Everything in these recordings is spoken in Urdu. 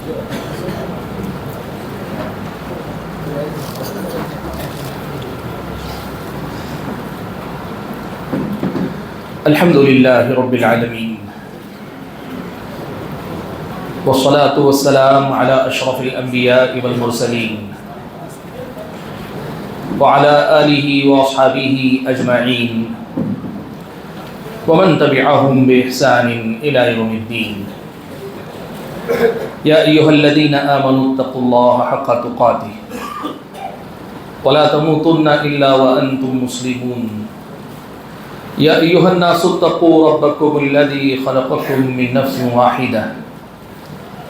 الحمد لله رب العالمين والصلاة والسلام على أشرف الأنبياء والمرسلين وعلى آله وأصحابه أجمعين ومن تبعهم بإحسان إلى يوم الدين. يا أيها الذين آمنوا اتقوا الله حق تقاته ولا تموتن إلا وأنتم مسلمون. يا أيها الناس اتقوا ربكم الذي خلقكم من نفس واحدة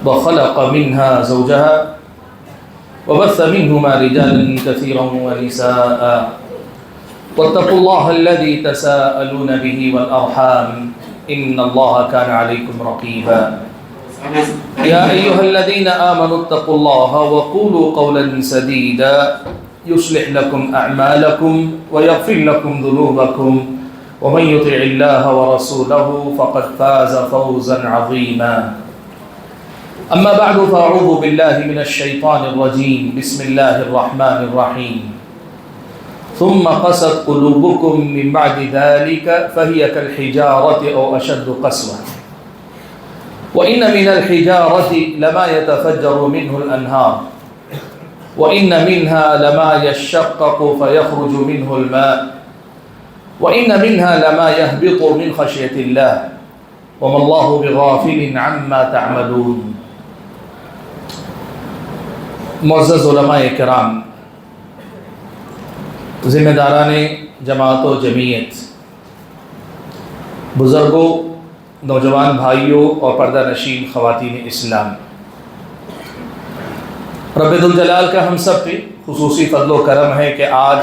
وخلق منها زوجها وبث منهما رجالا كثيرا ونساء واتقوا الله الذي تساءلون به والأرحام إن الله كان عليكم رقيبا. يا أيها الذين آمنوا اتقوا الله وقولوا قولا سديدا يصلح لكم أعمالكم ويغفر لكم ذنوبكم ومن يطع الله ورسوله فقد فاز فوزا عظيما. أما بعد فأعوذ بالله من الشيطان الرجيم. بسم الله الرحمن الرحيم. ثم قست قلوبكم من بعد ذلك فهي كالحجارة أو أشد قسوة وإن من الحجارة لما يتفجر منه الأنهار وإن منها لما يشقق فيخرج منه الماء وإن منها لما يهبط من خشية الله وما الله بغافل عما تعملون. معزز علماء کرام، ذمہ داران جماعت و جمعیت، بزرگوں، نوجوان بھائیوں اور پردہ نشین خواتین اسلام، رب ذوالجلال کا ہم سب پہ خصوصی فضل و کرم ہے کہ آج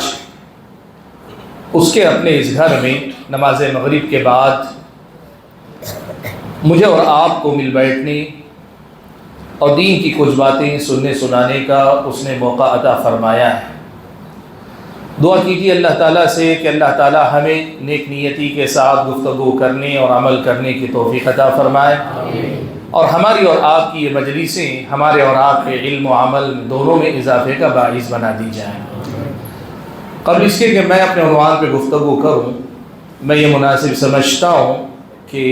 اس کے اپنے اس گھر میں نماز مغرب کے بعد مجھے اور آپ کو مل بیٹھنے اور دین کی کچھ باتیں سننے سنانے کا اس نے موقع عطا فرمایا ہے. دعا کیجیے اللہ تعالیٰ سے کہ اللہ تعالیٰ ہمیں نیک نیتی کے ساتھ گفتگو کرنے اور عمل کرنے کی توفیق عطا فرمائے اور ہماری اور آپ کی یہ مجلسیں ہمارے اور آپ کے علم و عمل دونوں میں اضافے کا باعث بنا دی جائیں. قبل اس کے کہ میں اپنے عنوان پہ گفتگو کروں، میں یہ مناسب سمجھتا ہوں کہ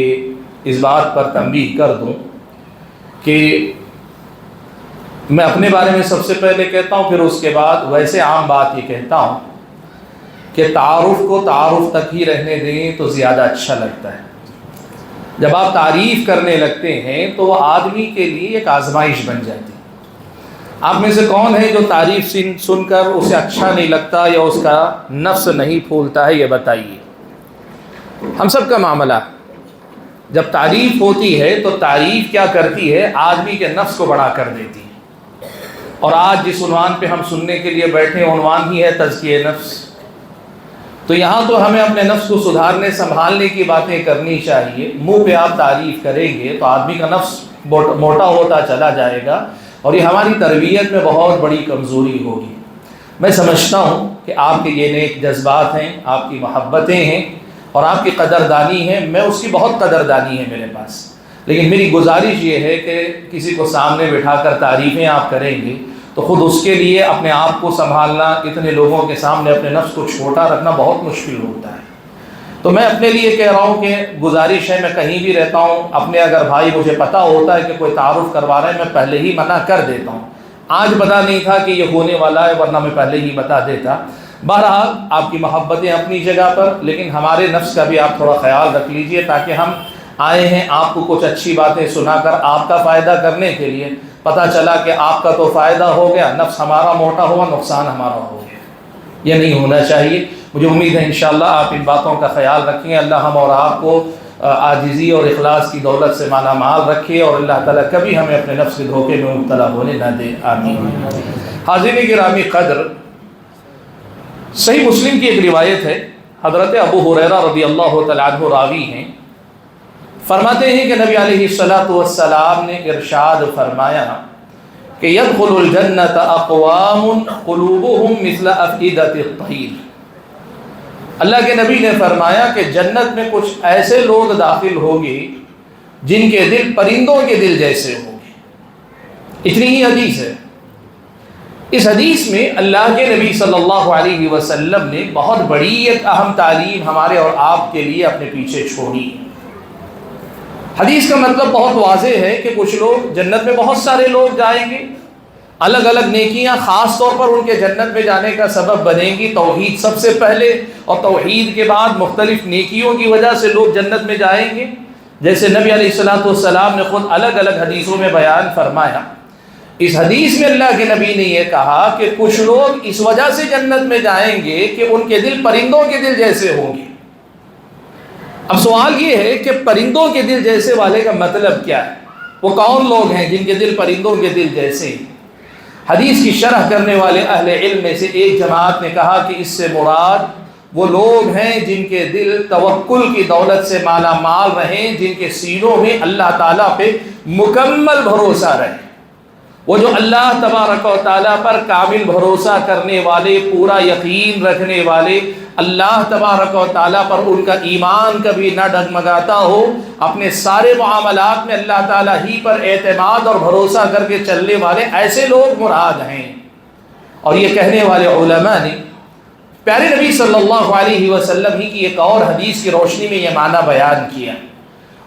اس بات پر تنبیہ کر دوں کہ میں اپنے بارے میں سب سے پہلے کہتا ہوں، پھر اس کے بعد ویسے عام بات یہ کہتا ہوں کہ تعارف کو تعارف تک ہی رہنے دیں تو زیادہ اچھا لگتا ہے. جب آپ تعریف کرنے لگتے ہیں تو وہ آدمی کے لیے ایک آزمائش بن جاتی ہے. آپ میں سے کون ہے جو تعریف سن کر اسے اچھا نہیں لگتا یا اس کا نفس نہیں پھولتا ہے؟ یہ بتائیے. ہم سب کا معاملہ جب تعریف ہوتی ہے تو تعریف کیا کرتی ہے؟ آدمی کے نفس کو بڑا کر دیتی ہے. اور آج جس عنوان پہ ہم سننے کے لیے بیٹھے عنوان ہی ہے تزکیہ نفس. تو یہاں تو ہمیں اپنے نفس کو سدھارنے سنبھالنے کی باتیں کرنی چاہیے. منہ پہ آپ تعریف کریں گے تو آدمی کا نفس موٹا ہوتا چلا جائے گا اور یہ ہماری تربیت میں بہت بڑی کمزوری ہوگی. میں سمجھتا ہوں کہ آپ کے یہ نیک جذبات ہیں، آپ کی محبتیں ہیں اور آپ کی قدردانی ہے. میں اس کی بہت قدردانی ہے میرے پاس، لیکن میری گزارش یہ ہے کہ کسی کو سامنے بٹھا کر تعریفیں آپ کریں گے تو خود اس کے لیے اپنے آپ کو سنبھالنا، اتنے لوگوں کے سامنے اپنے نفس کو چھوٹا رکھنا بہت مشکل ہوتا ہے. تو میں اپنے لیے کہہ رہا ہوں کہ گزارش ہے، میں کہیں بھی رہتا ہوں، اپنے اگر بھائی مجھے پتہ ہوتا ہے کہ کوئی تعارف کروا رہا ہے میں پہلے ہی منع کر دیتا ہوں. آج پتہ نہیں تھا کہ یہ ہونے والا ہے ورنہ میں پہلے ہی بتا دیتا. بہرحال آپ کی محبتیں اپنی جگہ پر، لیکن ہمارے نفس کا بھی آپ تھوڑا خیال رکھ لیجئے تاکہ ہم آئے ہیں آپ کو کچھ اچھی باتیں سنا کر آپ کا فائدہ کرنے کے لیے. پتہ چلا کہ آپ کا تو فائدہ ہو گیا، نفس ہمارا موٹا ہوا، نقصان ہمارا ہو گیا. یہ نہیں ہونا چاہیے. مجھے امید ہے انشاءاللہ آپ ان باتوں کا خیال رکھیں. اللہ ہم اور آپ کو عاجزی اور اخلاص کی دولت سے مالا مال رکھے اور اللہ تعالیٰ کبھی ہمیں اپنے نفس کے دھوکے میں مبتلا ہونے نہ دے. آمین. حاضرین گرامی قدر، صحیح مسلم کی ایک روایت ہے، حضرت ابو ہریرہ رضی اللہ تعالیٰ عنہ راوی ہیں، فرماتے ہیں کہ نبی علیہ الصلوۃ والسلام نے ارشاد فرمایا کہ يدخل الجنة اقوام قلوبهم مثل افئدة الطير. اللہ کے نبی نے فرمایا کہ جنت میں کچھ ایسے لوگ داخل ہوں گے جن کے دل پرندوں کے دل جیسے ہوں گے. اتنی ہی حدیث ہے۔ اس حدیث میں اللہ کے نبی صلی اللہ علیہ وسلم نے بہت بڑی ایک اہم تعلیم ہمارے اور آپ کے لیے اپنے پیچھے چھوڑی۔ حدیث کا مطلب بہت واضح ہے کہ کچھ لوگ جنت میں، بہت سارے لوگ جائیں گے، الگ الگ نیکیاں خاص طور پر ان کے جنت میں جانے کا سبب بنیں گی۔ توحید سب سے پہلے، اور توحید کے بعد مختلف نیکیوں کی وجہ سے لوگ جنت میں جائیں گے، جیسے نبی علیہ الصلوۃ والسلام نے خود الگ الگ حدیثوں میں بیان فرمایا۔ اس حدیث میں اللہ کے نبی نے یہ کہا کہ کچھ لوگ اس وجہ سے جنت میں جائیں گے کہ ان کے دل پرندوں کے دل جیسے ہوں گے۔ اب سوال یہ ہے کہ پرندوں کے دل جیسے والے کا مطلب کیا ہے؟ وہ کون لوگ ہیں جن کے دل پرندوں کے دل جیسے ہیں؟ حدیث کی شرح کرنے والے اہل علم میں سے ایک جماعت نے کہا کہ اس سے مراد وہ لوگ ہیں جن کے دل توکل کی دولت سے مالا مال رہیں، جن کے سینوں میں اللہ تعالیٰ پہ مکمل بھروسہ رہے۔ وہ جو اللہ تبارک و تعالیٰ پر کامل بھروسہ کرنے والے، پورا یقین رکھنے والے، اللہ تبارک و تعالیٰ پر ان کا ایمان کبھی نہ ڈگمگاتا ہو، اپنے سارے معاملات میں اللہ تعالیٰ ہی پر اعتماد اور بھروسہ کر کے چلنے والے، ایسے لوگ مراد ہیں۔ اور یہ کہنے والے علماء نے پیارے نبی صلی اللہ علیہ وسلم ہی کی ایک اور حدیث کی روشنی میں یہ معنی بیان کیا،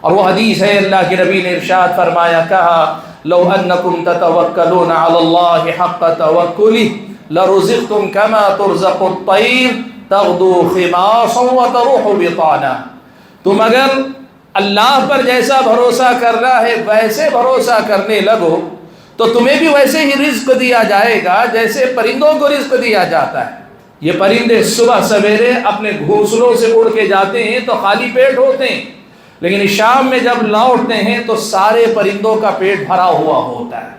اور وہ حدیث ہے اللہ کے نبی نے ارشاد فرمایا، کہا لو انکم تتوکلون علی اللہ حق توکلہ لرزقتم کما ترزق الطیر تغدو خماصا وتروح بطانا۔ تم اگر اللہ پر جیسا بھروسہ کرنا ہے ویسے بھروسہ کرنے لگو تو تمہیں بھی ویسے ہی رزق دیا جائے گا جیسے پرندوں کو رزق دیا جاتا ہے۔ یہ پرندے صبح سویرے اپنے گھونسلوں سے اڑ کے جاتے ہیں تو خالی پیٹ ہوتے ہیں، لیکن شام میں جب لوٹتے ہیں تو سارے پرندوں کا پیٹ بھرا ہوا ہوتا ہے۔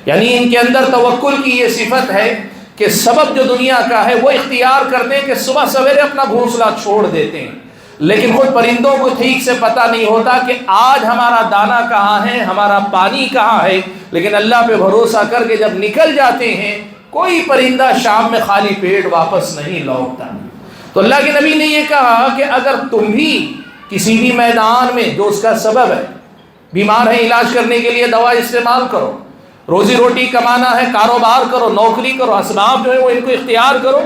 یعنی ان کے اندر توکل کی یہ صفت ہے کہ سبب جو دنیا کا ہے وہ اختیار کرتے ہیں کہ صبح سویرے اپنا گھونسلہ چھوڑ دیتے ہیں، لیکن خود پرندوں کو ٹھیک سے پتہ نہیں ہوتا کہ آج ہمارا دانہ کہاں ہے، ہمارا پانی کہاں ہے، لیکن اللہ پہ بھروسہ کر کے جب نکل جاتے ہیں کوئی پرندہ شام میں خالی پیٹ واپس نہیں لوٹتا۔ تو اللہ کے نبی نے یہ کہا کہ اگر تم بھی کسی بھی میدان میں جو اس کا سبب ہے، بیمار ہے علاج کرنے کے لیے دوا استعمال کرو، روزی روٹی کمانا ہے کاروبار کرو، نوکری کرو، اسباب جو ہے وہ ان کو اختیار کرو،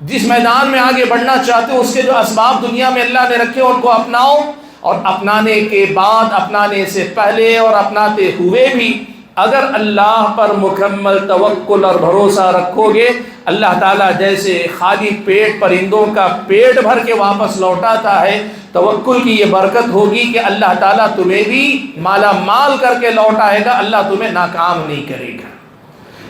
جس میدان میں آگے بڑھنا چاہتے ہو اس کے جو اسباب دنیا میں اللہ نے رکھے ان کو اپناؤ، اور اپنانے کے بعد، اپنانے سے پہلے اور اپناتے ہوئے بھی اگر اللہ پر مکمل توکل اور بھروسہ رکھو گے، اللہ تعالیٰ جیسے خالی پیٹ پرندوں کا پیٹ بھر کے واپس لوٹاتا ہے، توکل کی یہ برکت ہوگی کہ اللہ تعالیٰ تمہیں بھی مالا مال کر کے لوٹائے گا، اللہ تمہیں ناکام نہیں کرے گا۔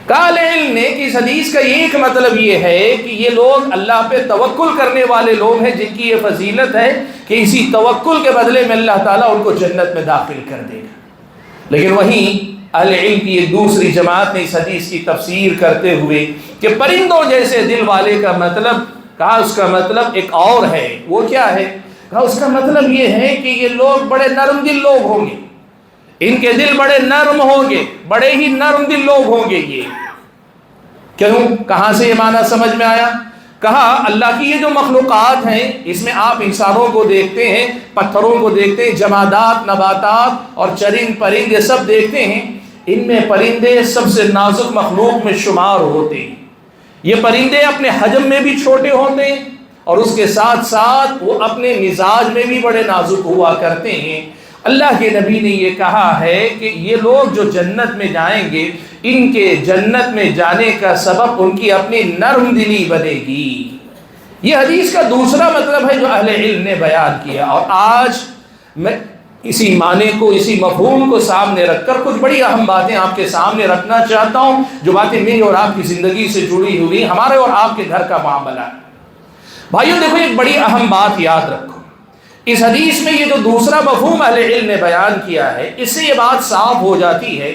قال علم نے کہ اس حدیث کا ایک مطلب یہ ہے کہ یہ لوگ اللہ پہ توکل کرنے والے لوگ ہیں جن کی یہ فضیلت ہے کہ اسی توکل کے بدلے میں اللہ تعالیٰ ان کو جنت میں داخل کر دے گا۔ لیکن وہیں اہل علم کی ایک دوسری جماعت نے اس حدیث کی تفسیر کرتے ہوئے کہ پرندوں جیسے دل والے کا مطلب کہا، اس کا مطلب ایک اور ہے۔ وہ کیا ہے؟ کہا اس کا مطلب یہ ہے کہ یہ لوگ بڑے نرم دل لوگ ہوں گے، ان کے دل بڑے نرم ہوں گے، بڑے ہی نرم دل لوگ ہوں گے۔ یہ کیوں؟ کہاں سے یہ معنی سمجھ میں آیا؟ کہا اللہ کی یہ جو مخلوقات ہیں اس میں آپ انسانوں کو دیکھتے ہیں، پتھروں کو دیکھتے ہیں، جمادات، نباتات اور چرند پرند یہ سب دیکھتے ہیں، ان میں پرندے سب سے نازک مخلوق میں شمار ہوتے ہیں۔ یہ پرندے اپنے حجم میں بھی چھوٹے ہوتے ہیں اور اس کے ساتھ ساتھ وہ اپنے مزاج میں بھی بڑے نازک ہوا کرتے ہیں۔ اللہ کے نبی نے یہ کہا ہے کہ یہ لوگ جو جنت میں جائیں گے، ان کے جنت میں جانے کا سبب ان کی اپنی نرم دلی بنے گی۔ یہ حدیث کا دوسرا مطلب ہے جو اہل علم نے بیان کیا، اور آج میں اسی معنی کو، اسی مفہوم کو سامنے رکھ کر کچھ بڑی اہم باتیں آپ کے سامنے رکھنا چاہتا ہوں، جو باتیں میری اور آپ کی زندگی سے جڑی ہوئی، ہمارے اور آپ کے گھر کا معاملہ ہے۔ بھائیوں دیکھو، ایک بڑی اہم بات یاد رکھو، اس حدیث میں یہ جو دوسرا مفہوم اہل علم نے بیان کیا ہے، اس سے یہ بات صاف ہو جاتی ہے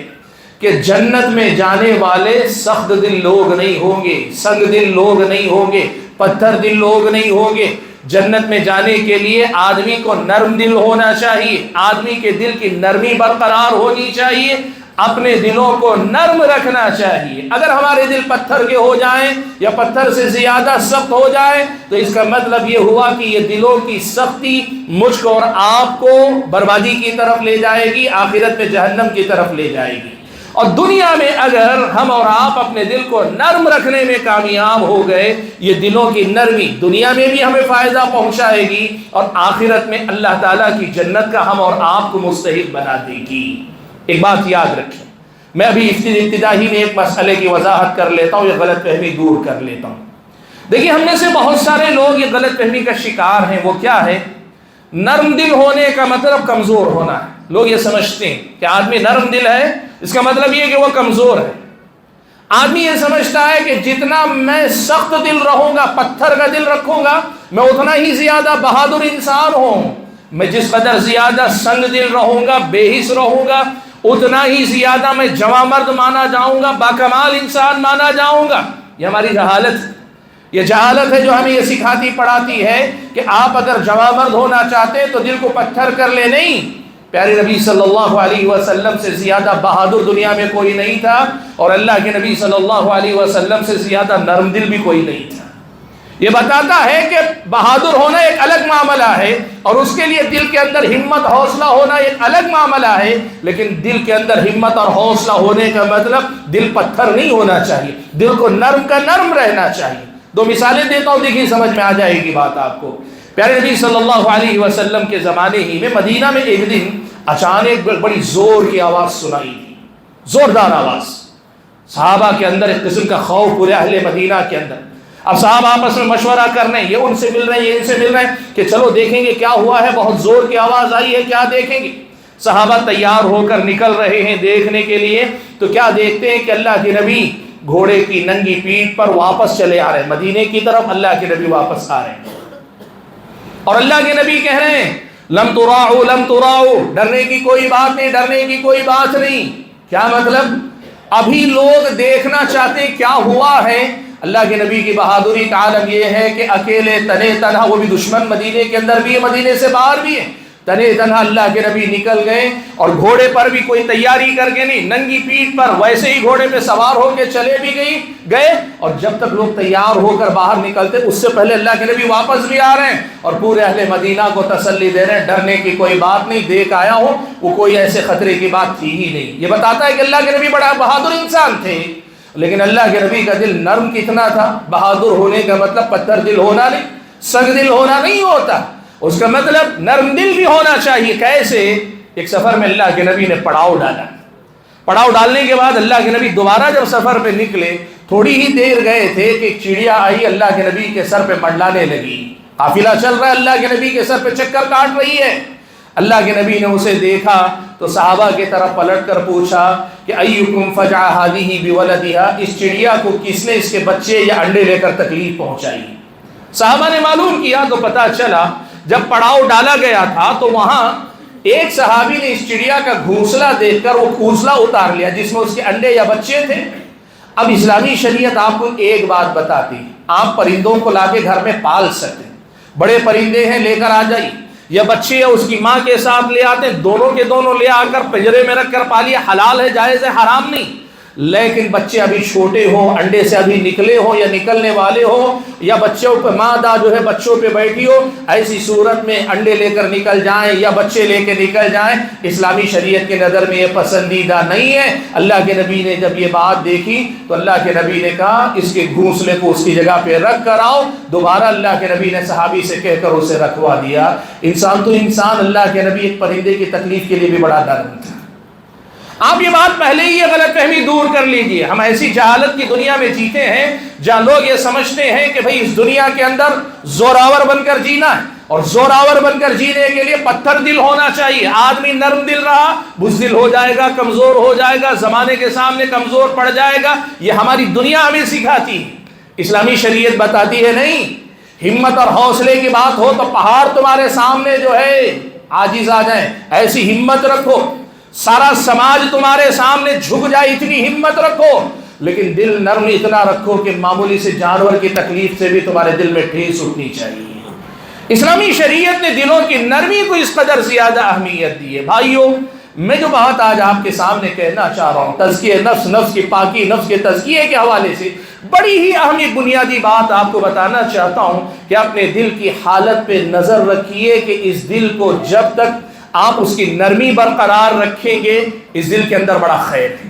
کہ جنت میں جانے والے سخت دل لوگ نہیں ہوں گے، سنگ دل لوگ نہیں ہوں گے، پتھر دل لوگ نہیں ہوں گے۔ جنت میں جانے کے لیے آدمی کو نرم دل ہونا چاہیے، آدمی کے دل کی نرمی برقرار ہونی چاہیے، اپنے دلوں کو نرم رکھنا چاہیے۔ اگر ہمارے دل پتھر کے ہو جائیں یا پتھر سے زیادہ سخت ہو جائیں تو اس کا مطلب یہ ہوا کہ یہ دلوں کی سختی مجھ کو اور آپ کو بربادی کی طرف لے جائے گی، آخرت میں جہنم کی طرف لے جائے گی۔ اور دنیا میں اگر ہم اور آپ اپنے دل کو نرم رکھنے میں کامیاب ہو گئے، یہ دلوں کی نرمی دنیا میں بھی ہمیں فائدہ پہنچائے گی اور آخرت میں اللہ تعالیٰ کی جنت کا ہم اور آپ کو مستحق بنا دے گی۔ ایک بات یاد رکھیں، میں ابھی ابتدا ہی میں ایک مسئلے کی وضاحت کر لیتا ہوں، یہ غلط فہمی دور کر لیتا ہوں۔ دیکھیے، ہم میں سے بہت سارے لوگ یہ غلط فہمی کا شکار ہیں۔ وہ کیا ہے؟ نرم دل ہونے کا مطلب کمزور ہونا ہے۔ لوگ یہ سمجھتے ہیں کہ آدمی نرم دل ہے، اس کا مطلب یہ کہ وہ کمزور ہے۔ آدمی یہ سمجھتا ہے کہ جتنا میں سخت دل رہوں گا، پتھر کا دل رکھوں گا، میں اتنا ہی زیادہ بہادر انسان ہوں۔ میں جس قدر زیادہ سنگ دل رہوں گا، بے حس رہوں گا، اتنا ہی زیادہ میں جواں مرد مانا جاؤں گا، باکمال انسان مانا جاؤں گا۔ یہ ہماری جہالت ہے۔ یہ جہالت ہے جو ہمیں یہ سکھاتی پڑھاتی ہے کہ آپ اگر جواں مرد ہونا چاہتے ہیں تو دل کو پتھر کر لے۔ نہیں، پیارے نبی صلی اللہ علیہ وسلم سے زیادہ بہادر دنیا میں کوئی نہیں تھا، اور اللہ کے نبی صلی اللہ علیہ وسلم سے زیادہ نرم دل بھی کوئی نہیں تھا۔ یہ بتاتا ہے کہ بہادر ہونا ایک الگ معاملہ ہے، اور اس کے لیے دل کے اندر ہمت حوصلہ ہونا ایک الگ معاملہ ہے، لیکن دل کے اندر ہمت اور حوصلہ ہونے کا مطلب دل پتھر نہیں ہونا چاہیے، دل کو نرم کا نرم رہنا چاہیے۔ دو مثالیں دیتا ہوں، دیکھیں سمجھ میں آ جائے گی بات آپ کو۔ پیارے نبی صلی اللہ علیہ وسلم کے زمانے ہی میں مدینہ میں ایک دن اچانک بڑی زور کی آواز سنائی دی، زوردار آواز۔ صحابہ کے اندر ایک قسم کا خوف، پورے اہل مدینہ کے اندر۔ اب صاحب آپس میں مشورہ کر رہے ہیں، یہ ان سے مل رہے ہیں، یہ ان سے مل رہے ہیں کہ چلو دیکھیں گے کیا ہوا ہے، بہت زور کی آواز آئی ہے، کیا دیکھیں گے۔ صحابہ تیار ہو کر نکل رہے ہیں دیکھنے کے لیے، تو کیا دیکھتے ہیں کہ اللہ کے نبی گھوڑے کی ننگی پیٹھ پر واپس چلے آ رہے ہیں مدینے کی طرف۔ اللہ کے نبی واپس آ رہے ہیں اور اللہ کے نبی کہہ رہے ہیں لم تراؤ لم تراؤ، ڈرنے کی کوئی بات نہیں، ڈرنے کی کوئی بات نہیں۔ کیا مطلب؟ ابھی لوگ دیکھنا چاہتے ہیں کیا ہوا ہے۔ اللہ کے نبی کی بہادری کا عالم یہ ہے کہ اکیلے تنے تنہا، وہ بھی دشمن مدینے کے اندر بھی ہے، مدینے سے باہر بھی ہے، تنے تنہا اللہ کے نبی نکل گئے، اور گھوڑے پر بھی کوئی تیاری کر کے نہیں، ننگی پیٹھ پر ویسے ہی گھوڑے پہ سوار ہو کے چلے بھی گئے۔ اور جب تک لوگ تیار ہو کر باہر نکلتے، اس سے پہلے اللہ کے نبی واپس بھی آ رہے ہیں اور پورے اہل مدینہ کو تسلی دے رہے ہیں، ڈرنے کی کوئی بات نہیں، دیکھ آیا ہوں، وہ کوئی ایسے خطرے کی بات تھی ہی نہیں۔ یہ بتاتا ہے کہ اللہ کے نبی بڑا بہادر انسان تھے، لیکن اللہ کے نبی کا دل نرم کتنا تھا۔ بہادر ہونے کا مطلب پتھر دل ہونا نہیں، سنگ دل ہونا نہیں ہوتا، اس کا مطلب نرم دل بھی ہونا چاہیے۔ کیسے؟ ایک سفر میں اللہ کے نبی نے پڑاؤ ڈالا، پڑاؤ ڈالنے کے بعد اللہ کے نبی دوبارہ جب سفر پہ نکلے، تھوڑی ہی دیر گئے تھے کہ ایک چڑیا آئی، اللہ کے نبی کے سر پہ منڈلانے لگی۔ قافلہ چل رہا ہے، اللہ کے نبی کے سر پہ چکر کاٹ رہی ہے۔ اللہ کے نبی نے اسے دیکھا تو صحابہ کی طرف پلٹ کر پوچھا کہ ایکم فجع هذه بولدها، اس چڑیا کو کس نے اس کے بچے یا انڈے لے کر تکلیف پہنچائی؟ صحابہ نے معلوم کیا تو پتہ چلا جب پڑاؤ ڈالا گیا تھا تو وہاں ایک صحابی نے اس چڑیا کا گھونسلہ دیکھ کر وہ گھونسلہ اتار لیا جس میں اس کے انڈے یا بچے تھے۔ اب اسلامی شریعت آپ کو ایک بات بتاتی، آپ پرندوں کو لا کے گھر میں پال سکتے ہیں، بڑے پرندے ہیں لے کر آ جائیے، یا بچے یا اس کی ماں کے ساتھ لے آتے ہیں، دونوں کے دونوں لے آ کر پنجرے میں رکھ کر پالیے، حلال ہے، جائز ہے، حرام نہیں۔ لیکن بچے ابھی چھوٹے ہوں، انڈے سے ابھی نکلے ہوں یا نکلنے والے ہوں، یا بچوں پہ مادہ جو ہے بچوں پہ بیٹھی ہو، ایسی صورت میں انڈے لے کر نکل جائیں یا بچے لے کے نکل جائیں، اسلامی شریعت کے نظر میں یہ پسندیدہ نہیں ہے۔ اللہ کے نبی نے جب یہ بات دیکھی تو اللہ کے نبی نے کہا اس کے گھونسلے کو اس کی جگہ پہ رکھ کر آؤ۔ دوبارہ اللہ کے نبی نے صحابی سے کہہ کر اسے رکھوا دیا۔ انسان تو انسان، اللہ کے نبی ایک پرندے کی تکلیف کے لیے بھی بڑا نرم تھا۔ آپ یہ بات پہلے ہی یہ غلط فہمی دور کر لیجئے۔ ہم ایسی جہالت کی دنیا میں جیتے ہیں جہاں لوگ یہ سمجھتے ہیں کہ بھئی اس دنیا کے اندر زوراور بن کر جینا ہے، اور زوراور بن کر جینے کے لیے پتھر دل ہونا چاہیے۔ آدمی نرم دل رہا بزدل ہو جائے گا، کمزور ہو جائے گا، زمانے کے سامنے کمزور پڑ جائے گا۔ یہ ہماری دنیا ہمیں سکھاتی ہے، اسلامی شریعت بتاتی ہے نہیں۔ ہمت اور حوصلے کی بات ہو تو پہاڑ تمہارے سامنے جو ہے عاجز آ جائیں، ایسی ہمت رکھو۔ سارا سماج تمہارے سامنے جھک جائے، اتنی ہمت رکھو، لیکن دل نرم اتنا رکھو کہ معمولی سے جانور کی تکلیف سے بھی تمہارے دل میں ٹھیس اٹھنی چاہیے۔ اسلامی شریعت نے دلوں کی نرمی کو اس قدر زیادہ اہمیت دی ہے۔ بھائیوں، میں جو بات آج آپ کے سامنے کہنا چاہ رہا ہوں، تزکیہ نفس، نفس کی پاکی، نفس کے تزکیے کے حوالے سے بڑی ہی اہم ایک بنیادی بات آپ کو بتانا چاہتا ہوں کہ اپنے دل کی حالت پہ نظر رکھیے کہ اس دل کو جب تک آپ اس کی نرمی برقرار رکھیں گے، اس دل کے اندر بڑا خیر ہے۔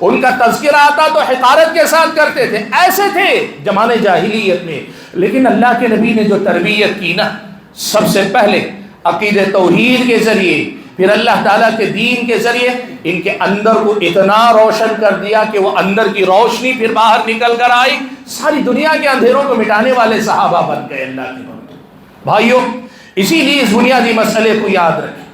ان کا تذکرہ آتا تو حقارت کے ساتھ کرتے تھے. ایسے تھے زمانے جاہلیت میں. لیکن اللہ کے نبی نے جو تربیت کی نا، سب سے پہلے عقیدہ توحید کے ذریعے، پھر اللہ تعالیٰ کے دین کے ذریعے ان کے اندر کو اتنا روشن کر دیا کہ وہ اندر کی روشنی پھر باہر نکل کر آئی. ساری دنیا کے اندھیروں کو مٹانے والے صحابہ بن گئے اللہ کے بندوں. بھائیوں، اسی لیے اس بنیادی مسئلے کو یاد رکھیں.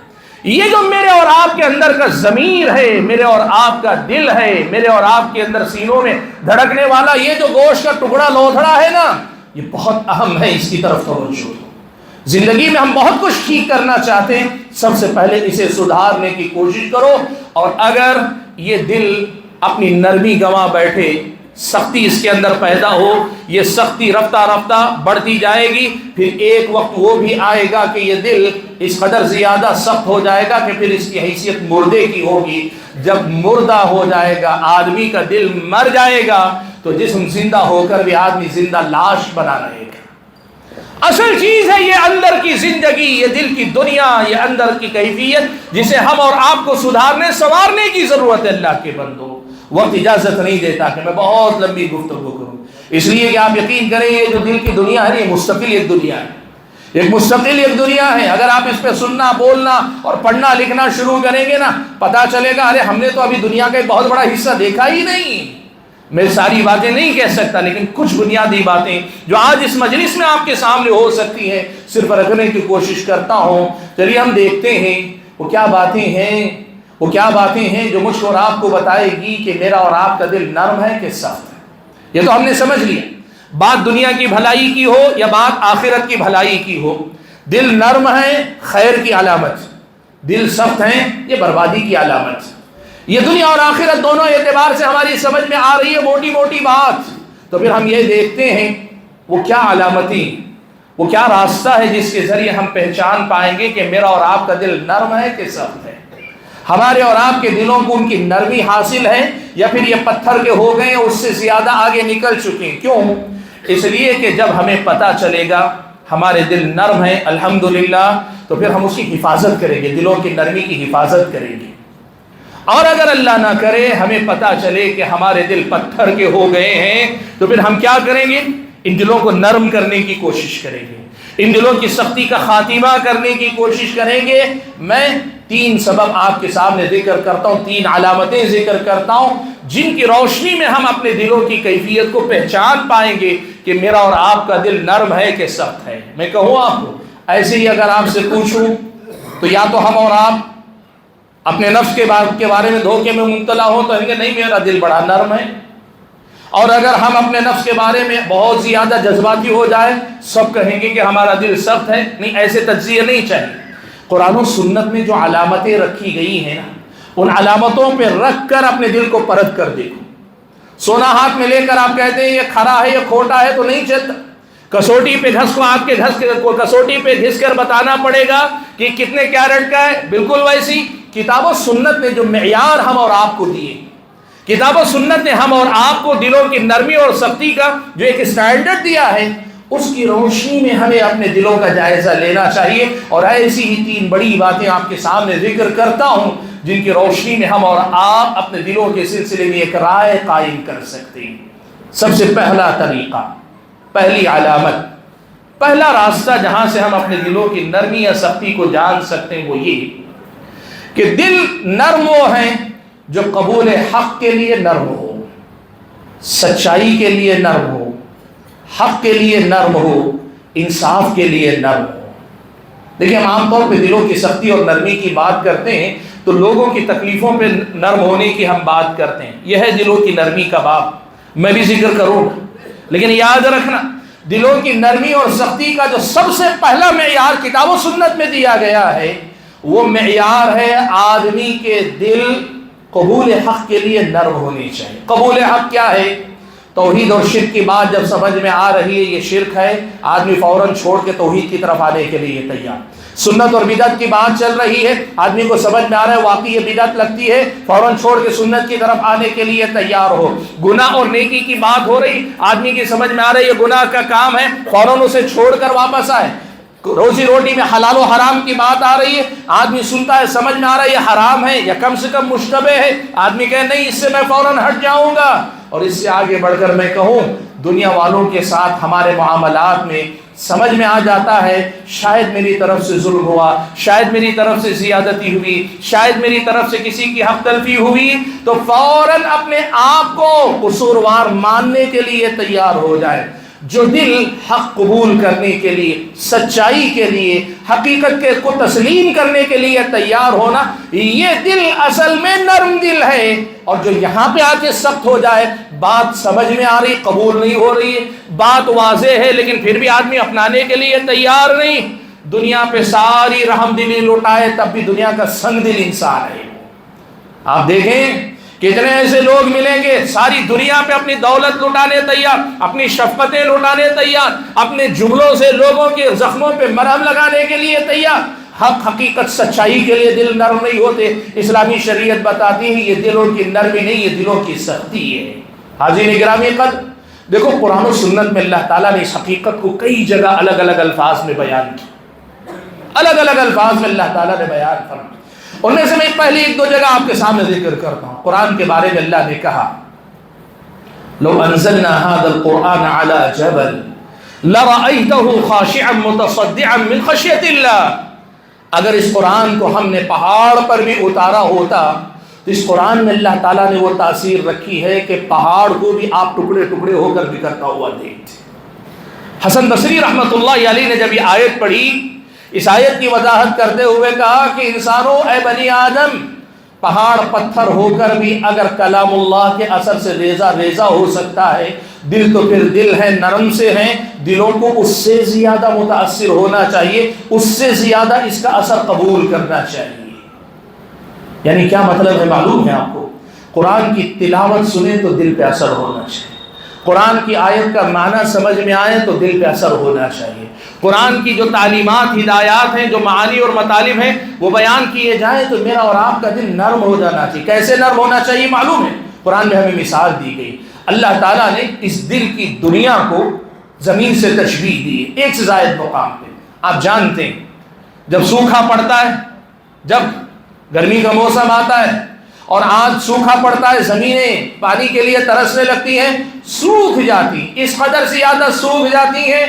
یہ جو میرے اور آپ کے اندر کا ضمیر ہے، میرے اور آپ کا دل ہے، میرے اور آپ کے اندر سینوں میں دھڑکنے والا یہ جو گوشت کا ٹکڑا لوتھڑا ہے نا، یہ بہت اہم ہے. اس کی طرف توجہ. زندگی میں ہم بہت کچھ ٹھیک کرنا چاہتے ہیں، سب سے پہلے اسے سدھارنے کی کوشش کرو. اور اگر یہ دل اپنی نرمی گنوا بیٹھے، سختی اس کے اندر پیدا ہو، یہ سختی رفتہ رفتہ بڑھتی جائے گی. پھر ایک وقت وہ بھی آئے گا کہ یہ دل اس قدر زیادہ سخت ہو جائے گا کہ پھر اس کی حیثیت مردے کی ہوگی. جب مردہ ہو جائے گا، آدمی کا دل مر جائے گا، تو جسم زندہ ہو کر بھی آدمی زندہ لاش بنا رہے گا. اصل چیز ہے یہ اندر کی زندگی، یہ دل کی دنیا، یہ اندر کی کیفیت، جسے ہم اور آپ کو سدھارنے سنوارنے کی ضرورت ہے. اللہ کے بندو، وقت اجازت نہیں دیتا کہ میں بہت لمبی گفتگو کروں، اس لیے کہ آپ یقین کریں یہ جو دل کی دنیا ہے یہ مستقل ایک دنیا ہے، ایک مستقل ایک دنیا ہے. اگر آپ اس پہ سننا، بولنا اور پڑھنا لکھنا شروع کریں گے نا، پتا چلے گا ارے ہم نے تو ابھی دنیا کا ایک بہت بڑا حصہ دیکھا ہی نہیں. میں ساری باتیں نہیں کہہ سکتا، لیکن کچھ بنیادی باتیں جو آج اس مجلس میں آپ کے سامنے ہو سکتی ہیں صرف رکھنے کی کوشش کرتا ہوں. چلیے ہم دیکھتے ہیں وہ کیا باتیں ہیں، وہ کیا باتیں ہیں جو مجھ کو اور آپ کو بتائے گی کہ میرا اور آپ کا دل نرم ہے کہ سخت ہے. یہ تو ہم نے سمجھ لیا، بات دنیا کی بھلائی کی ہو یا بات آخرت کی بھلائی کی ہو، دل نرم ہے خیر کی علامت، دل سخت ہے یہ بربادی کی علامت. یہ دنیا اور آخرت دونوں اعتبار سے ہماری سمجھ میں آ رہی ہے موٹی موٹی بات. تو پھر ہم یہ دیکھتے ہیں وہ کیا علامتیں، وہ کیا راستہ ہے جس کے ذریعے ہم پہچان پائیں گے کہ میرا اور آپ کا دل نرم ہے کہ سخت ہے. ہمارے اور آپ کے دلوں کو ان کی نرمی حاصل ہے یا پھر یہ پتھر کے ہو گئے اس سے زیادہ آگے نکل چکے ہیں. کیوں؟ اس لیے کہ جب ہمیں پتہ چلے گا ہمارے دل نرم ہیں الحمدللہ، تو پھر ہم اس کی حفاظت کریں گے، دلوں کی نرمی کی حفاظت کریں گے. اور اگر اللہ نہ کرے ہمیں پتہ چلے کہ ہمارے دل پتھر کے ہو گئے ہیں، تو پھر ہم کیا کریں گے؟ ان دلوں کو نرم کرنے کی کوشش کریں گے، ان دلوں کی سختی کا خاتمہ کرنے کی کوشش کریں گے. میں 3 سبب آپ کے سامنے ذکر کرتا ہوں، 3 علامتیں ذکر کرتا ہوں جن کی روشنی میں ہم اپنے دلوں کی کیفیت کو پہچان پائیں گے کہ میرا اور آپ کا دل نرم ہے کہ سخت ہے. میں کہوں آپ کو ایسے ہی اگر آپ سے پوچھوں تو یا تو ہم اور آپ اپنے نفس کے بارے میں دھوکے میں مبتلا ہو تو کہیں گے نہیں میرا دل بڑا نرم ہے. اور اگر ہم اپنے نفس کے بارے میں بہت زیادہ جذباتی ہو جائے سب کہیں گے کہ ہمارا دل سخت ہے. نہیں، ایسے تجزیے نہیں چاہیے. قرآن و سنت میں جو علامتیں رکھی گئی ہیں نا، ان علامتوں پہ رکھ کر اپنے دل کو پرکھ کر دیکھو. سونا ہاتھ میں لے کر آپ کہتے ہیں یہ کھرا ہے یہ کھوٹا ہے تو نہیں چلتا. کسوٹی پہ گھس کو آپ کے کسوٹی پہ گھس کر بتانا پڑے گا کہ کتنے کیرٹ کا ہے. بالکل ویسی کتاب و سنت نے جو معیار ہم اور آپ کو دیے، کتاب و سنت نے ہم اور آپ کو دلوں کی نرمی اور سختی کا جو ایک اسٹینڈرڈ دیا ہے، اس کی روشنی میں ہمیں اپنے دلوں کا جائزہ لینا چاہیے. اور ایسی ہی 3 بڑی باتیں آپ کے سامنے ذکر کرتا ہوں جن کی روشنی میں ہم اور آپ اپنے دلوں کے سلسلے میں ایک رائے قائم کر سکتے ہیں. سب سے پہلا طریقہ، پہلی علامت، پہلا راستہ جہاں سے ہم اپنے دلوں کی نرمی یا سختی کو جان سکتے ہیں وہ یہ کہ دل نرم وہ ہیں جو قبول حق کے لیے نرم ہو، سچائی کے لیے نرم ہو، حق کے لیے نرم ہو، انصاف کے لیے نرم ہو. دیکھیں ہم عام طور پہ دلوں کی سختی اور نرمی کی بات کرتے ہیں تو لوگوں کی تکلیفوں پہ نرم ہونے کی ہم بات کرتے ہیں. یہ ہے دلوں کی نرمی کا باب، میں بھی ذکر کروں گا. لیکن یاد رکھنا دلوں کی نرمی اور سختی کا جو سب سے پہلا معیار کتاب و سنت میں دیا گیا ہے وہ معیار ہے آدمی کے دل قبول حق کے لیے نرم ہونے چاہیے. قبول حق کیا ہے؟ توحید اور شرک کی بات جب سمجھ میں آ رہی ہے یہ شرک ہے، آدمی فوراً چھوڑ کے توحید کی طرف آنے کے لیے تیار. سنت اور بدعت کی بات چل رہی ہے، آدمی کو سمجھ میں آ رہا ہے واقعی یہ بدعت لگتی ہے، فوراً چھوڑ کے سنت کی طرف آنے کے لیے تیار ہو. گناہ اور نیکی کی بات ہو رہی، آدمی کی سمجھ میں آ رہا ہے یہ گناہ کا کام ہے، فوراً اسے چھوڑ کر واپس آئے. روزی روٹی میں حلال و حرام کی بات آ رہی ہے، آدمی سنتا ہے، سمجھ میں آ رہا ہے یہ حرام ہے یا کم سے کم مشتبہ ہے، آدمی کہے نہیں اس سے میں فوراً ہٹ جاؤں گا۔ اور اس سے آگے بڑھ کر میں کہوں، دنیا والوں کے ساتھ ہمارے معاملات میں سمجھ میں آ جاتا ہے شاید میری طرف سے ظلم ہوا، شاید میری طرف سے زیادتی ہوئی، شاید میری طرف سے کسی کی حق تلفی ہوئی، تو فوراً اپنے آپ کو قصوروار ماننے کے لیے تیار ہو جائے۔ جو دل حق قبول کرنے کے لیے، سچائی کے لیے، حقیقت کو تسلیم کرنے کے لیے تیار ہونا، یہ دل اصل میں نرم دل ہے۔ اور جو یہاں پہ آ کے سخت ہو جائے، بات سمجھ میں آ رہی، قبول نہیں ہو رہی ہے، بات واضح ہے لیکن پھر بھی آدمی اپنانے کے لیے تیار نہیں، دنیا پہ ساری رحم دلی لوٹائے تب بھی دنیا کا سنگ دل انسان ہے۔ آپ دیکھیں کتنے ایسے لوگ ملیں گے ساری دنیا پہ اپنی دولت لٹانے تیار، اپنی شفقتیں لٹانے تیار، اپنے جملوں سے لوگوں کے زخموں پہ مرہم لگانے کے لیے تیار، حق حقیقت سچائی کے لیے دل نرم نہیں ہوتے۔ اسلامی شریعت بتاتی ہے یہ دلوں کی نرمی نہیں، یہ دلوں کی سختی ہے۔ حاضرین گرامی قدر، دیکھو قرآن و سنت میں اللہ تعالیٰ نے اس حقیقت کو کئی جگہ الگ الگ الفاظ میں بیان کیا، الگ الگ الفاظ میں اللہ تعالیٰ نے بیان فرمایا۔ ان میں سے میں پہلی ایک دو جگہ آپ کے سامنے ذکر کرتا ہوں۔ قرآن کے بارے میں اللہ نے کہا لو انزلنا هذا القرآن على جبل لرأيته خاشعا متصدعا من خشية الله، اگر اس قرآن کو ہم نے پہاڑ پر بھی اتارا ہوتا تو اس قرآن میں اللہ تعالیٰ نے وہ تاثیر رکھی ہے کہ پہاڑ کو بھی آپ ٹکڑے ٹکڑے ہو کر بکھرتا ہوا دیکھتے۔ حسن بصری رحمۃ اللہ علیہ نے جب یہ آیت پڑھی، اس آیت کی وضاحت کرتے ہوئے کہا کہ انسانوں، اے بنی آدم، پہاڑ پتھر ہو کر بھی اگر کلام اللہ کے اثر سے ریزہ ریزہ ہو سکتا ہے، دل تو پھر دل ہے، نرم سے ہیں، دلوں کو اس سے زیادہ متاثر ہونا چاہیے، اس سے زیادہ اس کا اثر قبول کرنا چاہیے۔ یعنی کیا مطلب ہے معلوم ہے آپ کو؟ قرآن کی تلاوت سنیں تو دل پہ اثر ہونا چاہیے، قرآن کی آیت کا معنی سمجھ میں آئے تو دل پہ اثر ہونا چاہیے، قرآن کی جو تعلیمات، ہدایات ہیں، جو معانی اور مطالب ہیں وہ بیان کیے جائیں تو میرا اور آپ کا دل نرم ہو جانا چاہیے۔ کیسے نرم ہونا چاہیے معلوم ہے؟ قرآن میں ہمیں مثال دی گئی، اللہ تعالیٰ نے اس دل کی دنیا کو زمین سے تشبیہ دی ہے ایک سے زائد مقام پہ۔ آپ جانتے ہیں جب سوکھا پڑتا ہے، جب گرمی کا موسم آتا ہے اور آج سوکھا پڑتا ہے، زمینیں پانی کے لیے ترسنے لگتی ہیں، سوکھ جاتی، اس قدر سے زیادہ سوکھ جاتی ہیں،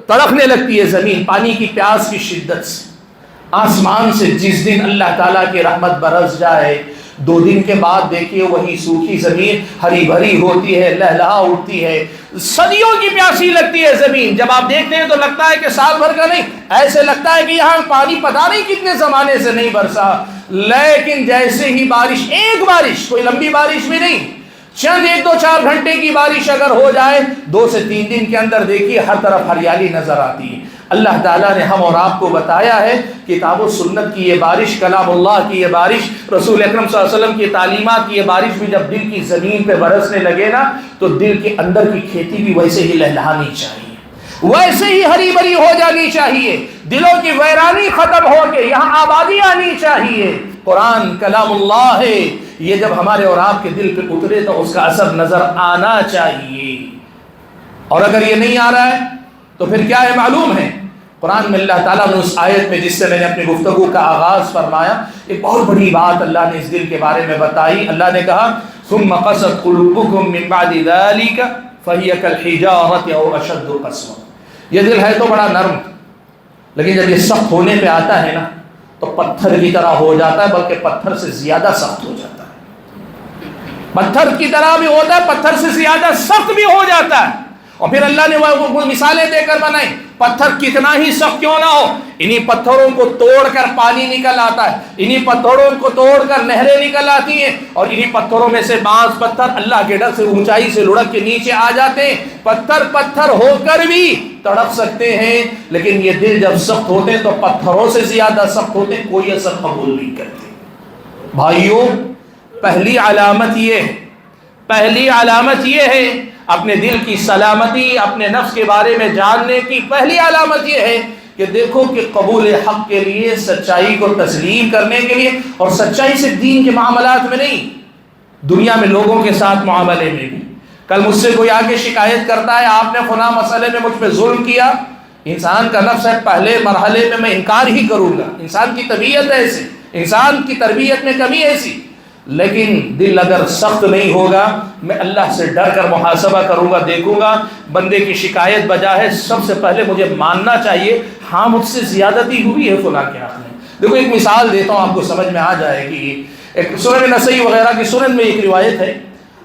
تڑپنے لگتی ہے زمین پانی کی پیاس کی شدت سے۔ آسمان سے جس دن اللہ تعالیٰ کی رحمت برس جائے، 2 دن کے بعد دیکھیے وہی سوکھی زمین ہری بھری ہوتی ہے، لہلہا اٹھتی ہے، صدیوں کی پیاسی لگتی ہے زمین۔ جب آپ دیکھتے ہیں تو لگتا ہے کہ سال بھر کا نہیں، ایسے لگتا ہے کہ یہاں پانی پتہ نہیں کتنے زمانے سے نہیں برسا۔ لیکن جیسے ہی بارش، ایک بارش، کوئی لمبی بارش بھی نہیں، چند 1-2-4 گھنٹے کی بارش اگر ہو جائے، 2 سے 3 دن کے اندر دیکھیے ہر طرف ہریالی نظر آتی ہے۔ اللہ تعالیٰ نے ہم اور آپ کو بتایا ہے کتاب و سنت کی یہ بارش، کلام اللہ کی یہ بارش، رسول اکرم صلی اللہ علیہ وسلم کی تعلیمات کی یہ بارش بھی جب دل کی زمین پہ برسنے لگے نا تو دل کے اندر کی کھیتی بھی ویسے ہی لہلہانی چاہیے، ویسے ہی ہری بھری ہو جانی چاہیے، دلوں کی ویرانی ختم ہو کے یہاں آبادی آنی چاہیے۔ قرآن کلام اللہ ہے، یہ جب ہمارے اور آپ کے دل پہ اترے تو اس کا اثر نظر آنا چاہیے۔ اور اگر یہ نہیں آ رہا ہے تو پھر کیا ہے معلوم ہے؟ قرآن میں اللہ تعالیٰ نے اس آیت میں جس سے میں نے اپنی گفتگو کا آغاز فرمایا، ایک بہت بڑی بات اللہ نے اس دل کے بارے میں بتائی۔ اللہ نے کہا ثم قست قلوبكم من بعد ذلك فهي كالحجارة او اشد قسوة۔ یہ دل ہے تو بڑا نرم، لیکن جب یہ سخت ہونے پہ آتا ہے نا تو پتھر کی طرح ہو جاتا ہے، بلکہ پتھر سے زیادہ سخت ہو جاتا ہے، پتھر کی طرح بھی ہوتا ہے، پتھر سے زیادہ سخت بھی ہو جاتا ہے۔ اور پھر اللہ نے وہ مثالیں دے کر بنائی، پتھر کتنا ہی سخت کیوں نہ ہو، انہی پتھروں کو توڑ کر پانی نکل آتا ہے، انہی پتھروں کو توڑ کر نہریں نکل آتی ہیں، اور انہی پتھروں میں سے بعض پتھر اللہ کے ڈر سے اونچائی سے لڑک کے نیچے آ جاتے ہیں۔ پتھر پتھر ہو کر بھی تڑپ سکتے ہیں، لیکن یہ دل جب سخت ہوتے ہیں تو پتھروں سے زیادہ سخت ہوتے ہیں، کوئی اثر قبول نہیں کرتے۔ بھائیوں، پہلی علامت یہ ہے اپنے دل کی سلامتی، اپنے نفس کے بارے میں جاننے کی پہلی علامت یہ ہے کہ دیکھو کہ قبول حق کے لیے، سچائی کو تسلیم کرنے کے لیے، اور سچائی سے دین کے معاملات میں نہیں، دنیا میں لوگوں کے ساتھ معاملے میں بھی۔ کل مجھ سے کوئی آگے شکایت کرتا ہے آپ نے فلاں مسئلے میں مجھ پہ ظلم کیا، انسان کا نفس ہے پہلے مرحلے میں انکار ہی کروں گا، انسان کی طبیعت ایسے، انسان کی تربیت میں کمی ایسی، لیکن دل اگر سخت نہیں ہوگا میں اللہ سے ڈر کر محاسبہ کروں گا، دیکھوں گا بندے کی شکایت بجا ہے، سب سے پہلے مجھے ماننا چاہیے ہاں مجھ سے زیادتی ہوئی ہے فلاں کے حق میں۔ دیکھو ایک مثال دیتا ہوں آپ کو سمجھ میں آ جائے گی۔ ایک سنن نسائی وغیرہ کی سنن میں ایک روایت ہے،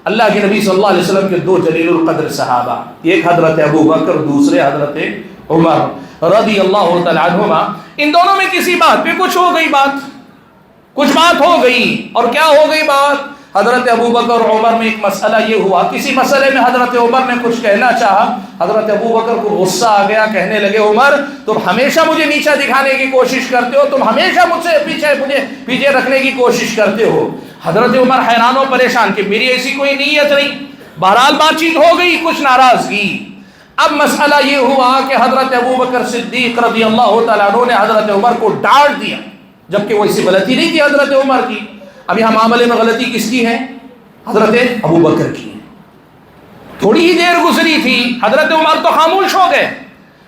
اللہ کے نبی صلی اللہ علیہ وسلم کے دو جلیل القدر صحابہ، ایک حضرت ابو بکر دوسرے حضرت عمر رضی اللہ تعالی عنہما، ان دونوں میں کسی بات پہ کچھ بات ہو گئی، اور کیا ہو گئی بات؟ حضرت ابو بکر اور عمر میں ایک مسئلہ یہ ہوا، کسی مسئلے میں حضرت عمر نے کچھ کہنا چاہا، حضرت ابو بکر کو غصہ آ گیا، کہنے لگے عمر تم ہمیشہ مجھے نیچا دکھانے کی کوشش کرتے ہو، تم ہمیشہ مجھے پیچھے رکھنے کی کوشش کرتے ہو۔ حضرت عمر حیران و پریشان کہ میری ایسی کوئی نیت نہیں، بہرحال بات چیت ہو گئی، کچھ ناراضگی۔ اب مسئلہ یہ ہوا کہ حضرت ابو بکر صدیق رضی اللہ تعالیٰ عنہ نے حضرت عمر کو ڈانٹ دیا، جبکہ وہ ایسی غلطی نہیں تھی حضرت عمر کی۔ اب یہاں معاملے میں غلطی کس کی ہے؟ حضرت ابو بکر کی ہے۔ تھوڑی ہی دیر گزری تھی، حضرت عمر تو خاموش ہو گئے،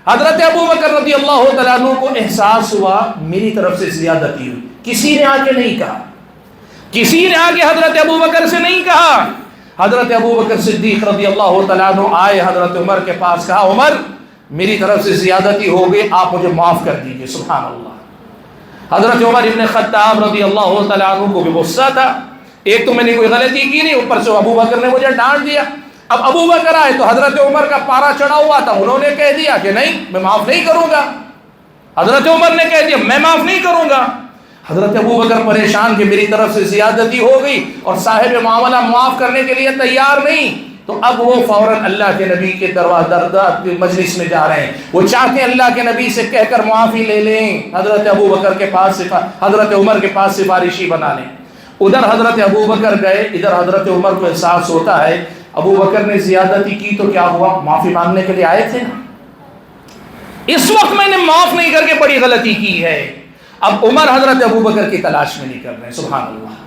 حضرت ابو بکر رضی اللہ تعالیٰ عنہ کو احساس ہوا میری طرف سے زیادتی ہوئی۔ کسی نے آ کے نہیں کہا، کسی نے آ کے حضرت ابو بکر سے نہیں کہا۔ حضرت ابو بکر صدیق رضی اللہ تعالیٰ عنہ آئے حضرت عمر کے پاس، کہا عمر میری طرف سے زیادتی ہو گئی، آپ مجھے معاف کر دیجئے۔ سبحان اللہ۔ حضرت عمر ابن خطاب رضی اللہ تعالیٰ عنہ کو بھی غصہ تھا، ایک تو میں نے کوئی غلطی کی نہیں، اوپر سے ابو بکر نے مجھے ڈانٹ دیا۔ اب ابو بکر آئے تو حضرت عمر کا پارا چڑھا ہوا تھا، انہوں نے کہہ دیا کہ نہیں میں معاف نہیں کروں گا، حضرت عمر نے کہہ دیا میں معاف نہیں کروں گا۔ حضرت ابو بکر پریشان کہ میری طرف سے زیادتی ہو گئی اور صاحب معاملہ معاف کرنے کے لیے تیار نہیں، تو اب وہ فوراً اللہ کے نبی کے دروازے مجلس میں جا رہے ہیں، وہ چاہتے ہیں اللہ کے نبی سے کہہ کر معافی لے لیں، حضرت ابو بکر کے پاس حضرت عمر کے پاس سفارشی بنا لیں۔ ادھر حضرت ابو بکر گئے، ادھر حضرت عمر کو احساس ہوتا ہے ابو بکر نے زیادتی کی تو کیا ہوا، معافی مانگنے کے لیے آئے تھے نا، اس وقت میں نے معاف نہیں کر کے بڑی غلطی کی ہے۔ اب عمر حضرت ابو بکر کی تلاش میں نکل رہے ہیں، سبحان اللہ۔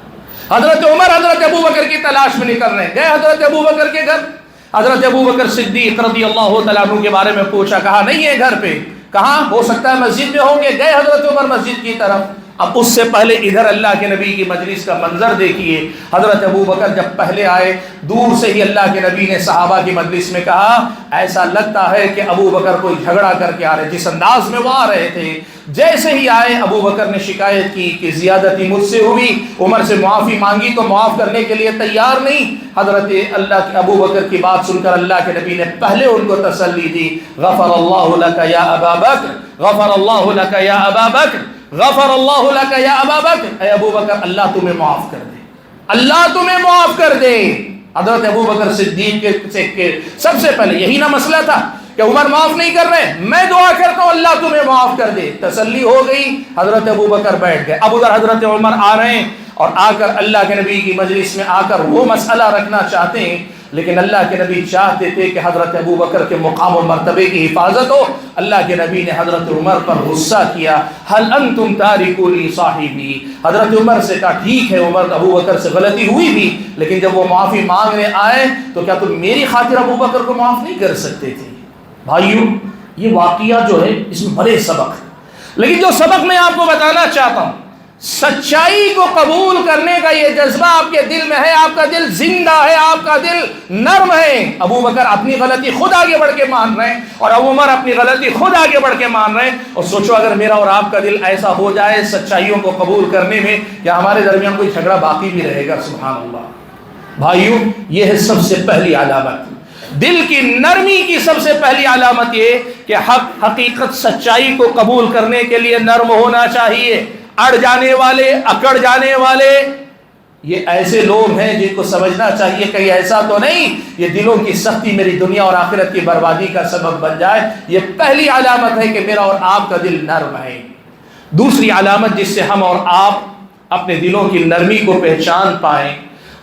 حضرت عمر حضرت ابو بکر کی تلاش میں نکل رہے ہیں، گئے حضرت ابو بکر کے گھر، حضرت ابو بکر صدیق رضی اللہ تعالیٰ عنہ کے بارے میں پوچھا، کہا نہیں ہے گھر پہ، کہاں ہو سکتا ہے مسجد میں ہوں گے، گئے حضرت عمر مسجد کی طرف۔ اب اس سے پہلے ادھر اللہ کے نبی کی مجلس کا منظر دیکھیے، حضرت ابو بکر جب پہلے آئے دور سے ہی اللہ کے نبی نے صحابہ کی مجلس میں کہا ایسا لگتا ہے کہ ابو بکر کوئی جھگڑا کر کے آ رہے، جس انداز میں وہ آ رہے تھے۔ جیسے ہی آئے ابو بکر نے شکایت کی کہ زیادتی مجھ سے ہوئی، عمر سے معافی مانگی تو معاف کرنے کے لیے تیار نہیں۔ حضرت اللہ کے ابو بکر کی بات سن کر اللہ کے نبی نے پہلے ان کو تسلی دی، غفر اللہ لک یا ابا بکر، غفر اللہ لک یا ابا بکر، غفر اللہ لک یا ابا بکر، اے ابو بکر اللہ تمہیں معاف کر دے، اللہ تمہیں معاف کر دے۔ حضرت ابو بکر صدیق کے سب سے پہلے یہی نہ مسئلہ تھا کہ عمر معاف نہیں کر رہے، میں دعا کرتا ہوں اللہ تمہیں معاف کر دے، تسلی ہو گئی۔ حضرت ابو بکر بیٹھ گئے، اب ادھر حضرت عمر آ رہے ہیں اور آ کر اللہ کے نبی کی مجلس میں آ کر وہ مسئلہ رکھنا چاہتے ہیں، لیکن اللہ کے نبی چاہتے تھے کہ حضرت ابو بکر کے مقام و مرتبے کی حفاظت ہو۔ اللہ کے نبی نے حضرت عمر پر غصہ کیا، هل انتم تارکو لی صاحبی، حضرت عمر سے کہا ٹھیک ہے عمر ابو بکر سے غلطی ہوئی بھی، لیکن جب وہ معافی مانگنے آئے تو کیا تم میری خاطر ابو بکر کو معاف نہیں کر سکتے تھے؟ بھائیوں یہ واقعہ جو ہے اس میں بڑے سبق ہے، لیکن جو سبق میں آپ کو بتانا چاہتا ہوں، سچائی کو قبول کرنے کا یہ جذبہ آپ کے دل میں ہے، آپ کا دل زندہ ہے، آپ کا دل نرم ہے۔ ابو بکر اپنی غلطی خود آگے بڑھ کے مان رہے ہیں اور ابو عمر اپنی غلطی خود آگے بڑھ کے مان رہے ہیں، اور سوچو اگر میرا اور آپ کا دل ایسا ہو جائے سچائیوں کو قبول کرنے میں، کیا ہمارے درمیان کوئی جھگڑا باقی بھی رہے گا؟ سبحان اللہ۔ بھائیوں یہ ہے سب سے پہلی علامت، دل کی نرمی کی سب سے پہلی علامت یہ کہ حق حقیقت سچائی کو قبول کرنے کے لیے نرم ہونا چاہیے۔ اڑ جانے والے، اکڑ جانے والے یہ ایسے لوگ ہیں جن کو سمجھنا چاہیے کہیں ایسا تو نہیں یہ دلوں کی سختی میری دنیا اور آخرت کی بربادی کا سبب بن جائے۔ یہ پہلی علامت ہے کہ میرا اور آپ کا دل نرم ہے۔ دوسری علامت جس سے ہم اور آپ اپنے دلوں کی نرمی کو پہچان پائیں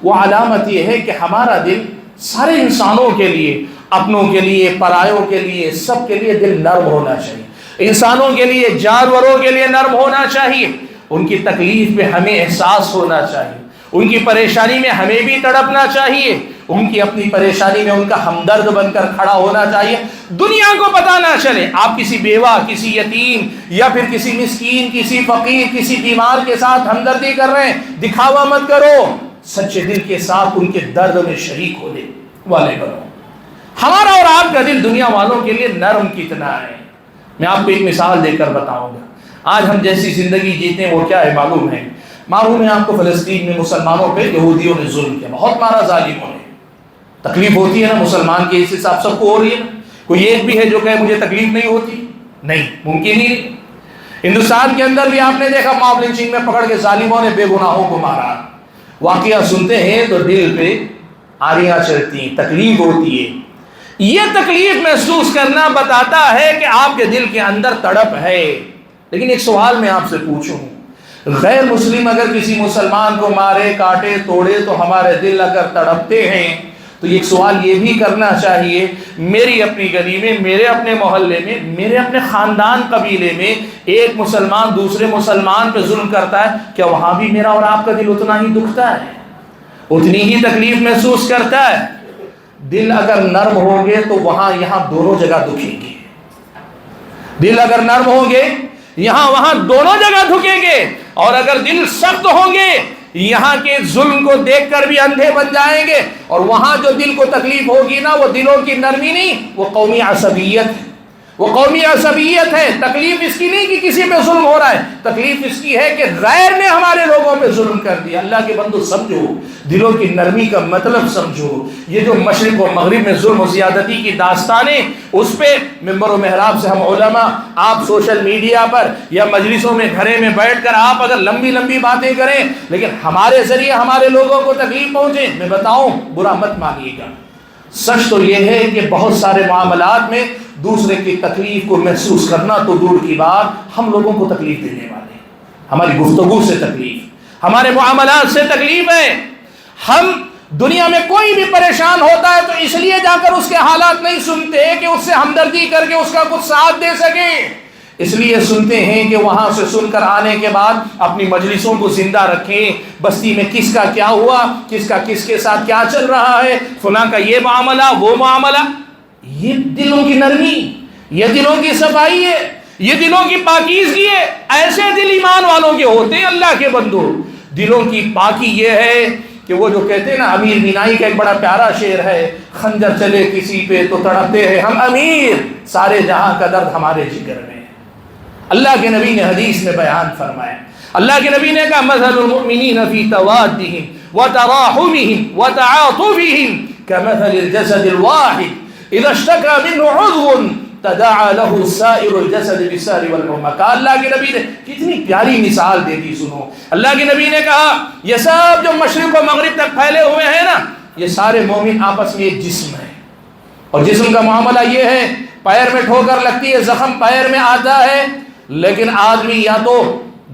وہ علامت یہ ہے کہ ہمارا دل سارے انسانوں کے لیے، اپنوں کے لیے، پرایوں کے لیے، سب کے لیے دل نرم ہونا چاہیے۔ انسانوں کے لیے، جانوروں کے لیے نرم ہونا چاہیے، ان کی تکلیف میں ہمیں احساس ہونا چاہیے، ان کی پریشانی میں ہمیں بھی تڑپنا چاہیے، ان کی اپنی پریشانی میں ان کا ہمدرد بن کر کھڑا ہونا چاہیے. دنیا کو پتہ نہ چلے آپ کسی بیوہ، کسی یتیم یا پھر کسی مسکین، کسی فقیر، کسی بیمار کے ساتھ ہمدردی کر رہے ہیں. دکھاوا مت کرو، سچے دل کے ساتھ ان کے درد میں شریک ہونے والے بنو. ہمارا اور آپ کا دل دنیا والوں کے لیے نرم کتنا ہے. میں آپ کو ایک مثال دے کر بتاؤں گا. آج ہم جیسی زندگی جیتے ہیں وہ کیا ہے معلوم ہے؟ معلوم ہے آپ کو فلسطین میں مسلمانوں پہ یہودیوں نے ظلم کیا، بہت مارا ظالموں نے. تکلیف ہوتی ہے نا مسلمان کے اس حساب سب کو ہو رہی ہے نا. کوئی ایک بھی ہے جو کہے مجھے تکلیف نہیں ہوتی؟ نہیں، ممکن ہی نہیں. ہندوستان کے اندر بھی آپ نے دیکھا ماب لنچنگ میں پکڑ کے ظالموں نے بے گناہوں کو مارا. واقعہ سنتے ہیں تو دل پہ آریاں چلتی ہیں، تکلیف ہوتی ہے. یہ تکلیف محسوس کرنا بتاتا ہے کہ آپ کے دل کے اندر تڑپ ہے. لیکن ایک سوال میں آپ سے پوچھوں، غیر مسلم اگر کسی مسلمان کو مارے، کاٹے، توڑے تو ہمارے دل اگر تڑپتے ہیں تو ایک سوال یہ بھی کرنا چاہیے، میری اپنی گلی میں، میرے اپنے محلے میں، میرے اپنے خاندان قبیلے میں ایک مسلمان دوسرے مسلمان پہ ظلم کرتا ہے، کیا وہاں بھی میرا اور آپ کا دل اتنا ہی دکھتا ہے، اتنی ہی تکلیف محسوس کرتا ہے؟ دل اگر نرم ہوں گے تو وہاں یہاں دونوں جگہ دکھیں گے. دل اگر نرم ہوں گے یہاں وہاں دونوں جگہ دھکیں گے. اور اگر دل سخت ہوں گے یہاں کے ظلم کو دیکھ کر بھی اندھے بن جائیں گے. اور وہاں جو دل کو تکلیف ہوگی نا، وہ دلوں کی نرمی نہیں، وہ قومی عصبیت ہے. وہ قومی عصبیت ہے. تکلیف اس کی نہیں کہ کسی پہ ظلم ہو رہا ہے، تکلیف اس کی ہے کہ غیر نے ہمارے لوگوں پہ ظلم کر دیا. اللہ کے بندو سمجھو، دلوں کی نرمی کا مطلب سمجھو. یہ جو مشرق و مغرب میں ظلم و زیادتی کی داستانیں، اس پہ ممبر و محراب سے ہم علماء، آپ سوشل میڈیا پر یا مجلسوں میں گھرے میں بیٹھ کر آپ اگر لمبی لمبی باتیں کریں لیکن ہمارے ذریعے ہمارے لوگوں کو تکلیف پہنچے، میں بتاؤں برا مت مانیے گا. سچ تو یہ ہے کہ بہت سارے معاملات میں دوسرے کی تکلیف کو محسوس کرنا تو دور کی بات، ہم لوگوں کو تکلیف دینے والے ہیں. ہماری گفتگو سے تکلیف، ہمارے معاملات سے تکلیف ہے. ہم دنیا میں کوئی بھی پریشان ہوتا ہے تو اس لیے جا کر اس کے حالات نہیں سنتے کہ اس سے ہمدردی کر کے اس کا کچھ ساتھ دے سکیں. اس لیے سنتے ہیں کہ وہاں سے سن کر آنے کے بعد اپنی مجلسوں کو زندہ رکھیں. بستی میں کس کا کیا ہوا، کس کا کس کے ساتھ کیا چل رہا ہے، فلاں کا یہ معاملہ، وہ معاملہ. یہ دلوں کی نرمی، یہ دلوں کی صفائی ہے، یہ دلوں کی پاکیزگی ہے. ایسے دل ایمان والوں کے ہوتے ہیں اللہ کے بندو. دلوں کی پاکی یہ ہے کہ وہ جو کہتے ہیں نا، امیر مینائی کا ایک بڑا پیارا شعر ہے، خنجر چلے کسی پہ تو تڑپتے ہیں ہم امیر، سارے جہاں کا درد ہمارے جگر میں. اللہ کے نبی نے حدیث میں بیان فرمایا، اللہ کے نبی نے کہا مثل المؤمنین فی توادہم وتراحمہم وتعاطفہم کمثل الجسد الواحد اذا اشتکى منه عضو تداعى له سائر الجسد بالسہر والحمى. کہا اللہ کے نبی نے، کتنی پیاری مثال دے دی، سنو. اللہ کے نبی نے کہا یہ سب جو مشرق و مغرب تک پھیلے ہوئے ہیں نا، یہ سارے مومن آپس میں ایک جسم ہے. اور جسم کا معاملہ یہ ہے، پیر میں ٹھوکر لگتی ہے، زخم پیر میں آتا ہے، لیکن آدمی یا تو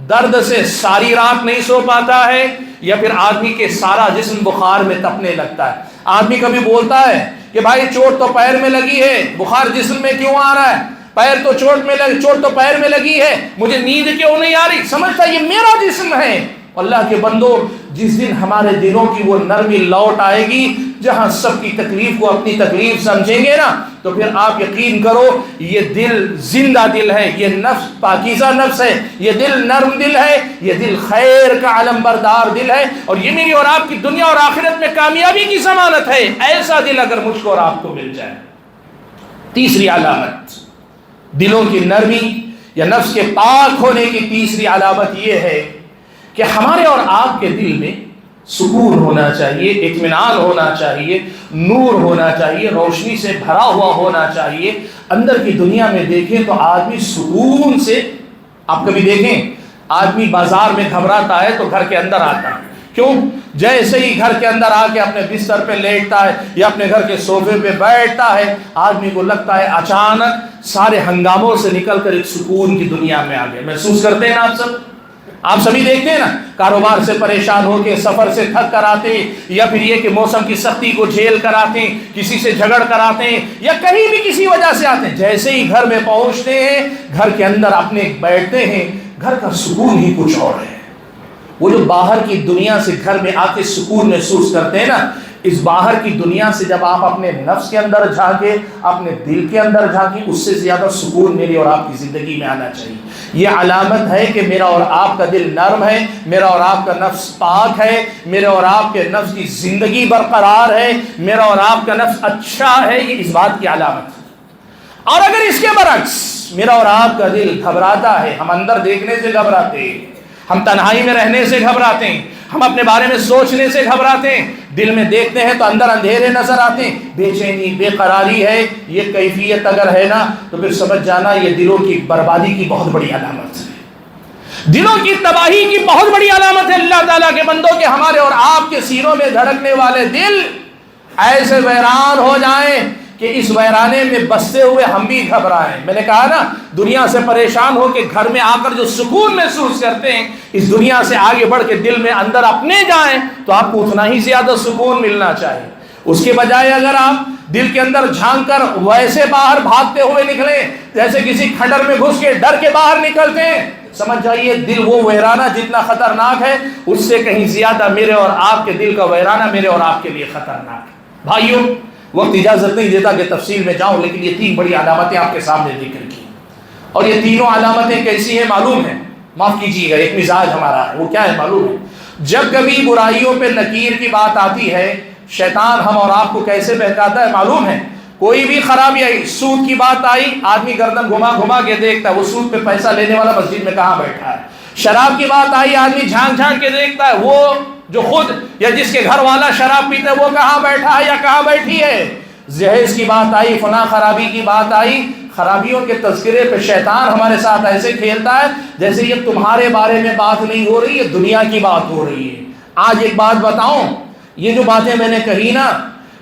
درد سے ساری رات نہیں سو پاتا ہے یا پھر آدمی کے سارا جسم بخار میں تپنے لگتا ہے. آدمی کبھی بولتا ہے کہ بھائی چوٹ تو پیر میں لگی ہے، بخار جسم میں کیوں آ رہا ہے؟ پیر تو چوٹ تو پیر میں لگی ہے، مجھے نیند کیوں نہیں آ رہی؟ سمجھتا یہ میرا جسم ہے. اللہ کے بندو، جس دن ہمارے دلوں کی وہ نرمی لوٹ آئے گی، جہاں سب کی تکلیف کو اپنی تکلیف سمجھیں گے نا، تو پھر آپ یقین کرو یہ دل زندہ دل ہے، یہ نفس پاکیزہ نفس ہے، یہ دل نرم دل ہے، یہ دل خیر کا علم بردار دل ہے، اور یہ میری اور آپ کی دنیا اور آخرت میں کامیابی کی ضمانت ہے. ایسا دل اگر مجھ کو اور آپ کو مل جائے. تیسری علامت دلوں کی نرمی یا نفس کے پاک ہونے کی تیسری علامت یہ ہے کہ ہمارے اور آپ کے دل میں سکون ہونا چاہیے، اطمینان ہونا چاہیے، نور ہونا چاہیے، روشنی سے بھرا ہوا ہونا چاہیے. اندر کی دنیا میں دیکھیں تو آدمی سکون سے، آپ کبھی دیکھیں آدمی بازار میں گھبراتا ہے تو گھر کے اندر آتا ہے. کیوں؟ جیسے ہی گھر کے اندر آ کے اپنے بستر پہ لیٹتا ہے یا اپنے گھر کے صوفے پہ بیٹھتا ہے، آدمی کو لگتا ہے اچانک سارے ہنگاموں سے نکل کر ایک سکون کی دنیا میں آ گئے. محسوس کرتے ہیں نا آپ سبھی دیکھتے ہیں نا، کاروبار سے پریشان ہو کے، سفر سے تھک کر آتے ہیں، یا پھر یہ کہ موسم کی سختی کو جھیل کر آتے ہیں، کسی سے جھگڑ کر آتے ہیں یا کہیں بھی کسی وجہ سے آتے ہیں، جیسے ہی گھر میں پہنچتے ہیں، گھر کے اندر اپنے بیٹھتے ہیں، گھر کا سکون ہی کچھ اور ہے. وہ جو باہر کی دنیا سے گھر میں آ کے سکون محسوس کرتے ہیں نا، اس باہر کی دنیا سے جب آپ اپنے نفس کے اندر جھانکے، اپنے دل کے اندر جھانکیں، اس سے زیادہ سکون میری اور آپ کی زندگی میں آنا چاہیے۔ یہ علامت ہے کہ میرا اور آپ کا دل نرم ہے، میرا اور آپ کا نفس پاک ہے، میرا اور آپ کے نفس کی زندگی برقرار ہے، میرا اور آپ کا نفس اچھا ہے، یہ اس بات کی علامت ہے۔ اور اگر اس کے برعکس میرا اور آپ کا دل گھبراتا ہے، ہم اندر دیکھنے سے گھبراتے ہیں، ہم تنہائی میں رہنے سے گھبراتے ہیں، ہم اپنے بارے میں سوچنے سے گھبراتے ہیں، دل میں دیکھتے ہیں تو اندر اندھیرے نظر آتے ہیں، بے چینی، بے قراری ہے، یہ کیفیت اگر ہے نا تو پھر سمجھ جانا یہ دلوں کی بربادی کی بہت بڑی علامت ہے، دلوں کی تباہی کی بہت بڑی علامت ہے۔ اللہ تعالیٰ کے بندوں کے ہمارے اور آپ کے سینوں میں دھڑکنے والے دل ایسے ویران ہو جائیں کہ اس ویرانے میں بستے ہوئے ہم بھی گھبرائیں۔ میں نے کہا نا، دنیا سے پریشان ہو کے گھر میں آ کر جو سکون محسوس کرتے ہیں، اس دنیا سے آگے بڑھ کے دل میں اندر اپنے جائیں تو آپ کو اتنا ہی زیادہ سکون ملنا چاہیے۔ اس کے بجائے اگر آپ دل کے اندر جھانک کر ویسے باہر بھاگتے ہوئے نکلیں جیسے کسی کھڈر میں گھس کے ڈر کے باہر نکلتے ہیں، سمجھ جائیے دل وہ ویرانہ جتنا خطرناک ہے اس سے کہیں زیادہ میرے اور آپ کے دل کا ویرانہ میرے اور آپ کے لیے خطرناک ہے۔ بھائیوں، وقت اجازت نہیں دیتا کہ تفصیل میں جاؤں، لیکن یہ 3 بڑی علامتیں آپ کے سامنے ذکر کی، اور یہ تینوں علامتیں کیسی ہیں معلوم ہے؟ معاف کیجیے گا، ایک مزاج ہمارا ہے، وہ کیا ہے معلوم ہے؟ جب کبھی برائیوں پہ نکیر کی بات آتی ہے، شیطان ہم اور آپ کو کیسے بہکاتا ہے معلوم ہے؟ کوئی بھی خرابی آئی، سود کی بات آئی، آدمی گردن گھما گھما کے دیکھتا ہے وہ سود پہ پیسہ لینے والا مسجد میں کہاں بیٹھا ہے۔ شراب کی بات آئی، آدمی جھانک جھانک کے دیکھتا ہے وہ جو خود یا جس کے گھر والا شراب پیتا ہے وہ کہاں بیٹھا ہے یا کہاں بیٹھی ہے۔ جہیز کی بات آئی، فلاں خرابی کی بات آئی، خرابیوں کے تذکرے پہ شیطان ہمارے ساتھ ایسے کھیلتا ہے جیسے یہ تمہارے بارے میں بات نہیں ہو رہی، یہ دنیا کی بات ہو رہی ہے۔ آج ایک بات بتاؤں، یہ جو باتیں میں نے کہی نا،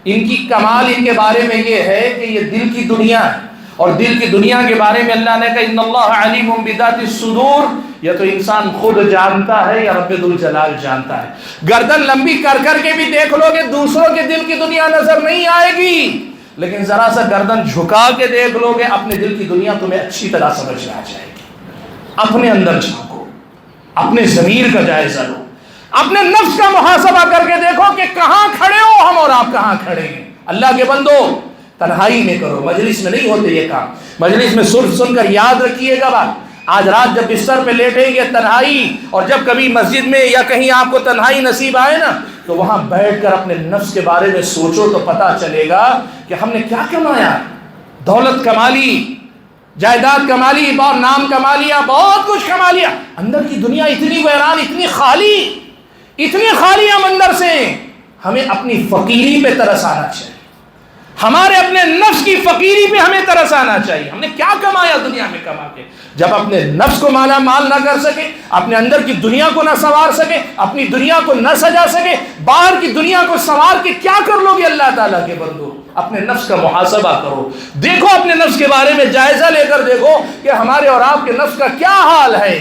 ان کی کمال ان کے بارے میں یہ ہے کہ یہ دل کی دنیا ہے، اور دل کی دنیا کے بارے میں اللہ نے کہا ان اللہ علیم بذات الصدور، یا تو انسان خود جانتا ہے یا رب ذوالجلال جانتا ہے۔ گردن لمبی کر کر کے بھی دیکھ لو گے دوسروں کے دل کی دنیا نظر نہیں آئے گی، لیکن ذرا سا گردن جھکا کے دیکھ لو گے اپنے دل کی دنیا تمہیں اچھی طرح سمجھ میں آ جائے گی۔ اپنے اندر جھانکو، اپنے ضمیر کا جائزہ لو، اپنے نفس کا محاسبہ کر کے دیکھو کہ کہاں کھڑے ہو ہم اور آپ کہاں کھڑے ہیں۔ اللہ کے بندو، تنہائی میں کرو، مجلس میں نہیں ہوتے یہ کام۔ مجلس میں سن کر یاد رکھیے گا بات، آج رات جب بستر پہ لیٹیں گے تنہائی، اور جب کبھی مسجد میں یا کہیں آپ کو تنہائی نصیب آئے نا تو وہاں بیٹھ کر اپنے نفس کے بارے میں سوچو تو پتہ چلے گا کہ ہم نے کیا کمایا۔ دولت کما لی، جائیداد کما لی، اور نام کما لیا، بہت کچھ کما لیا، اندر کی دنیا اتنی ویران، اتنی خالی ہم اندر سے۔ ہمیں اپنی فقیری پہ ترس آنا چاہیے، ہمارے اپنے نفس کی فقیری پہ ہمیں ترس آنا چاہیے۔ ہم نے کیا کمایا دنیا میں کما کے؟ جب اپنے نفس کو مالا مال نہ کر سکے، اپنے اندر کی دنیا کو نہ سنوار سکے، اپنی دنیا کو نہ سجا سکے، باہر کی دنیا کو سنوار کے کیا کر لو گے؟ اللہ تعالیٰ کے بندو، اپنے نفس کا محاسبہ کرو، دیکھو اپنے نفس کے بارے میں جائزہ لے کر دیکھو کہ ہمارے اور آپ کے نفس کا کیا حال ہے۔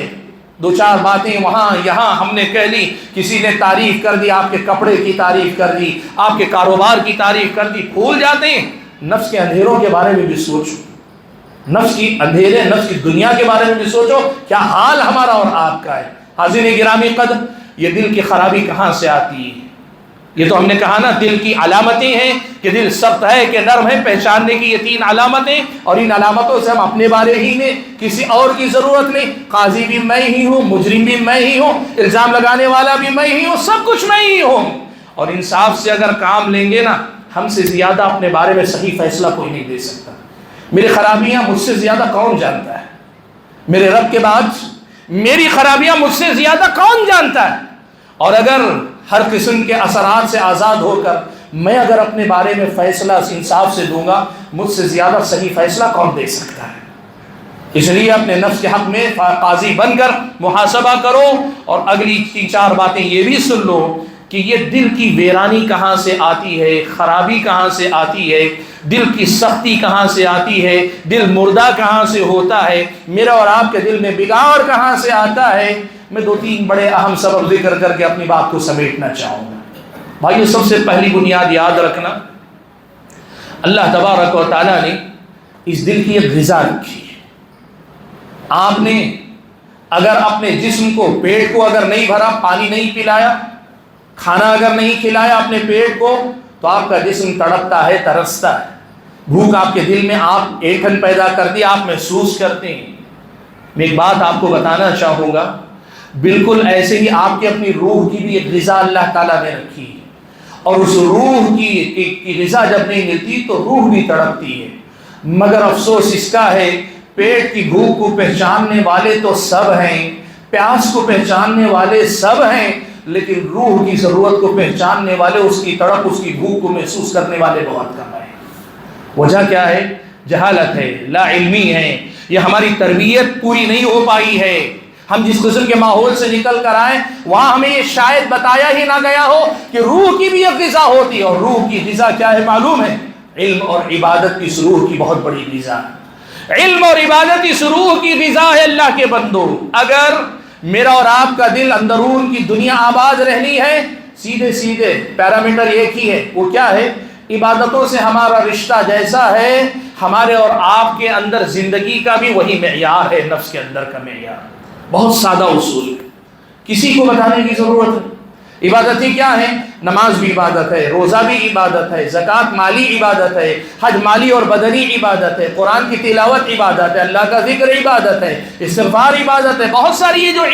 2-4 باتیں وہاں یہاں ہم نے کہہ لی، کسی نے تعریف کر دی، آپ کے کپڑے کی تعریف کر دی، آپ کے کاروبار کی تعریف کر دی، بھول جاتے ہیں نفس کے اندھیروں کے بارے میں بھی سوچو، نفس کی اندھیرے، نفس کی دنیا کے بارے میں بھی سوچو، کیا حال ہمارا اور آپ کا ہے۔ حاضرین گرامی قدر، یہ دل کی خرابی کہاں سے آتی ہے؟ یہ تو ہم نے کہا نا دل کی علامتیں ہیں کہ دل سخت ہے کہ نرم ہے، پہچاننے کی یہ 3 علامتیں، اور ان علامتوں سے ہم اپنے بارے ہی میں، کسی اور کی ضرورت نہیں۔ قاضی بھی میں ہی ہوں، مجرم بھی میں ہی ہوں، الزام لگانے والا بھی میں ہی ہوں، سب کچھ میں ہی ہوں۔ اور انصاف سے اگر کام لیں گے نا، ہم سے زیادہ اپنے بارے میں صحیح فیصلہ کوئی نہیں دے سکتا۔ میری خرابیاں مجھ سے زیادہ کون جانتا ہے؟ میرے رب کے بعد میری خرابیاں مجھ سے زیادہ کون جانتا ہے؟ اور اگر ہر قسم کے اثرات سے آزاد ہو کر میں اگر اپنے بارے میں فیصلہ انصاف سے دوں گا، مجھ سے زیادہ صحیح فیصلہ کون دے سکتا ہے؟ اس لیے اپنے نفس کے حق میں قاضی بن کر محاسبہ کرو، اور اگلی 3-4 باتیں یہ بھی سن لو کہ یہ دل کی ویرانی کہاں سے آتی ہے، خرابی کہاں سے آتی ہے، دل کی سختی کہاں سے آتی ہے، دل مردہ کہاں سے ہوتا ہے، میرا اور آپ کے دل میں بگاڑ کہاں سے آتا ہے۔ میں 2-3 بڑے اہم سبب ذکر کر کے اپنی بات کو سمیٹنا چاہوں گا۔ بھائیو، سب سے پہلی بنیاد یاد رکھنا، اللہ تبارک و تعالیٰ نے اس دل کی ایک غذا رکھی ہے۔ آپ نے اگر اپنے جسم کو، پیٹ کو اگر نہیں بھرا، پانی نہیں پلایا، کھانا اگر نہیں کھلایا اپنے پیٹ کو، تو آپ کا جسم تڑپتا ہے، ترستا ہے، بھوک آپ کے دل میں آپ ایٹھن پیدا کر دی، آپ محسوس کرتے ہیں۔ میں ایک بات آپ کو بتانا چاہوں گا، بالکل ایسے ہی آپ کی اپنی روح کی بھی ایک غذا اللہ تعالیٰ نے رکھی ہے، اور اس روح کی غذا جب نہیں ملتی تو روح بھی تڑپتی ہے، مگر افسوس اس کا ہے پیٹ کی بھوک کو پہچاننے والے تو سب ہیں، پیاس کو پہچاننے والے سب ہیں، لیکن روح کی ضرورت کو پہچاننے والے، اس کی تڑپ، اس کی بھوک کو محسوس کرنے والے بہت کم ہیں۔ وجہ کیا ہے؟ جہالت ہے، لا علمی ہے، یہ ہماری تربیت پوری نہیں ہو پائی ہے۔ ہم جس قسم کے ماحول سے نکل کر آئے وہاں ہمیں یہ شاید بتایا ہی نہ گیا ہو کہ روح کی بھی ایک غذا ہوتی ہے، اور روح کی غذا کیا ہے معلوم ہے؟ علم اور عبادت کی روح کی بہت بڑی غذا ہے۔ علم اور عبادت اس روح کی غذا ہے اللہ کے بندو۔ اگر میرا اور آپ کا دل اندرون کی دنیا آباد رہنی ہے، سیدھے سیدھے پیرامیٹر ایک ہی ہے، وہ کیا ہے؟ عبادتوں سے ہمارا رشتہ جیسا ہے، ہمارے اور آپ کے اندر زندگی کا بھی وہی معیار ہے، نفس کے اندر کا معیار۔ بہت سادہ اصول، کسی کو بتانے کی ضرورت ہے۔ عبادتیں کیا ہیں؟ نماز بھی عبادت ہے، روزہ بھی عبادت ہے، زکوٰۃ مالی عبادت ہے، حج مالی اور بدنی عبادت ہے، قرآن کی تلاوت عبادت ہے، اللہ کا ذکر عبادت ہے، استغفار عبادت ہے، بہت ساری یہ جو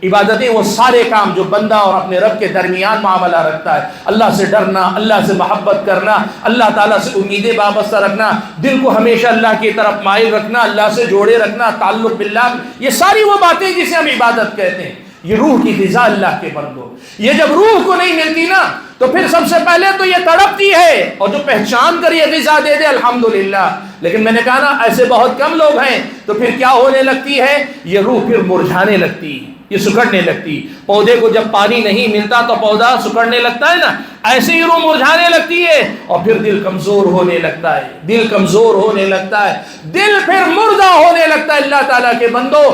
عبادتیں وہ سارے کام جو بندہ اور اپنے رب کے درمیان معاملہ رکھتا ہے، اللہ سے ڈرنا، اللہ سے محبت کرنا، اللہ تعالیٰ سے امیدیں وابستہ رکھنا، دل کو ہمیشہ اللہ کی طرف مائل رکھنا، اللہ سے جوڑے رکھنا، تعلق باللہ، یہ ساری وہ باتیں جسے ہم عبادت کہتے ہیں، یہ روح کی غذا اللہ کے بندو۔ یہ جب روح کو نہیں ملتی نا تو پھر سب سے پہلے تو یہ تڑپتی ہے، اور جو پہچان کر یہ غذا دے دے الحمدللہ، لیکن میں نے کہا نا ایسے بہت کم لوگ ہیں، تو پھر کیا ہونے لگتی ہے؟ یہ روح پھر مرجھانے لگتی، یہ سکڑنے لگتی۔ پودے کو جب پانی نہیں ملتا تو پودا سکڑنے لگتا ہے نا، ایسے ہی روح مرجھانے لگتی ہے، اور پھر دل کمزور ہونے لگتا ہے، دل کمزور ہونے لگتا ہے، دل پھر مردہ ہونے لگتا ہے۔ اللہ تعالیٰ کے بندو،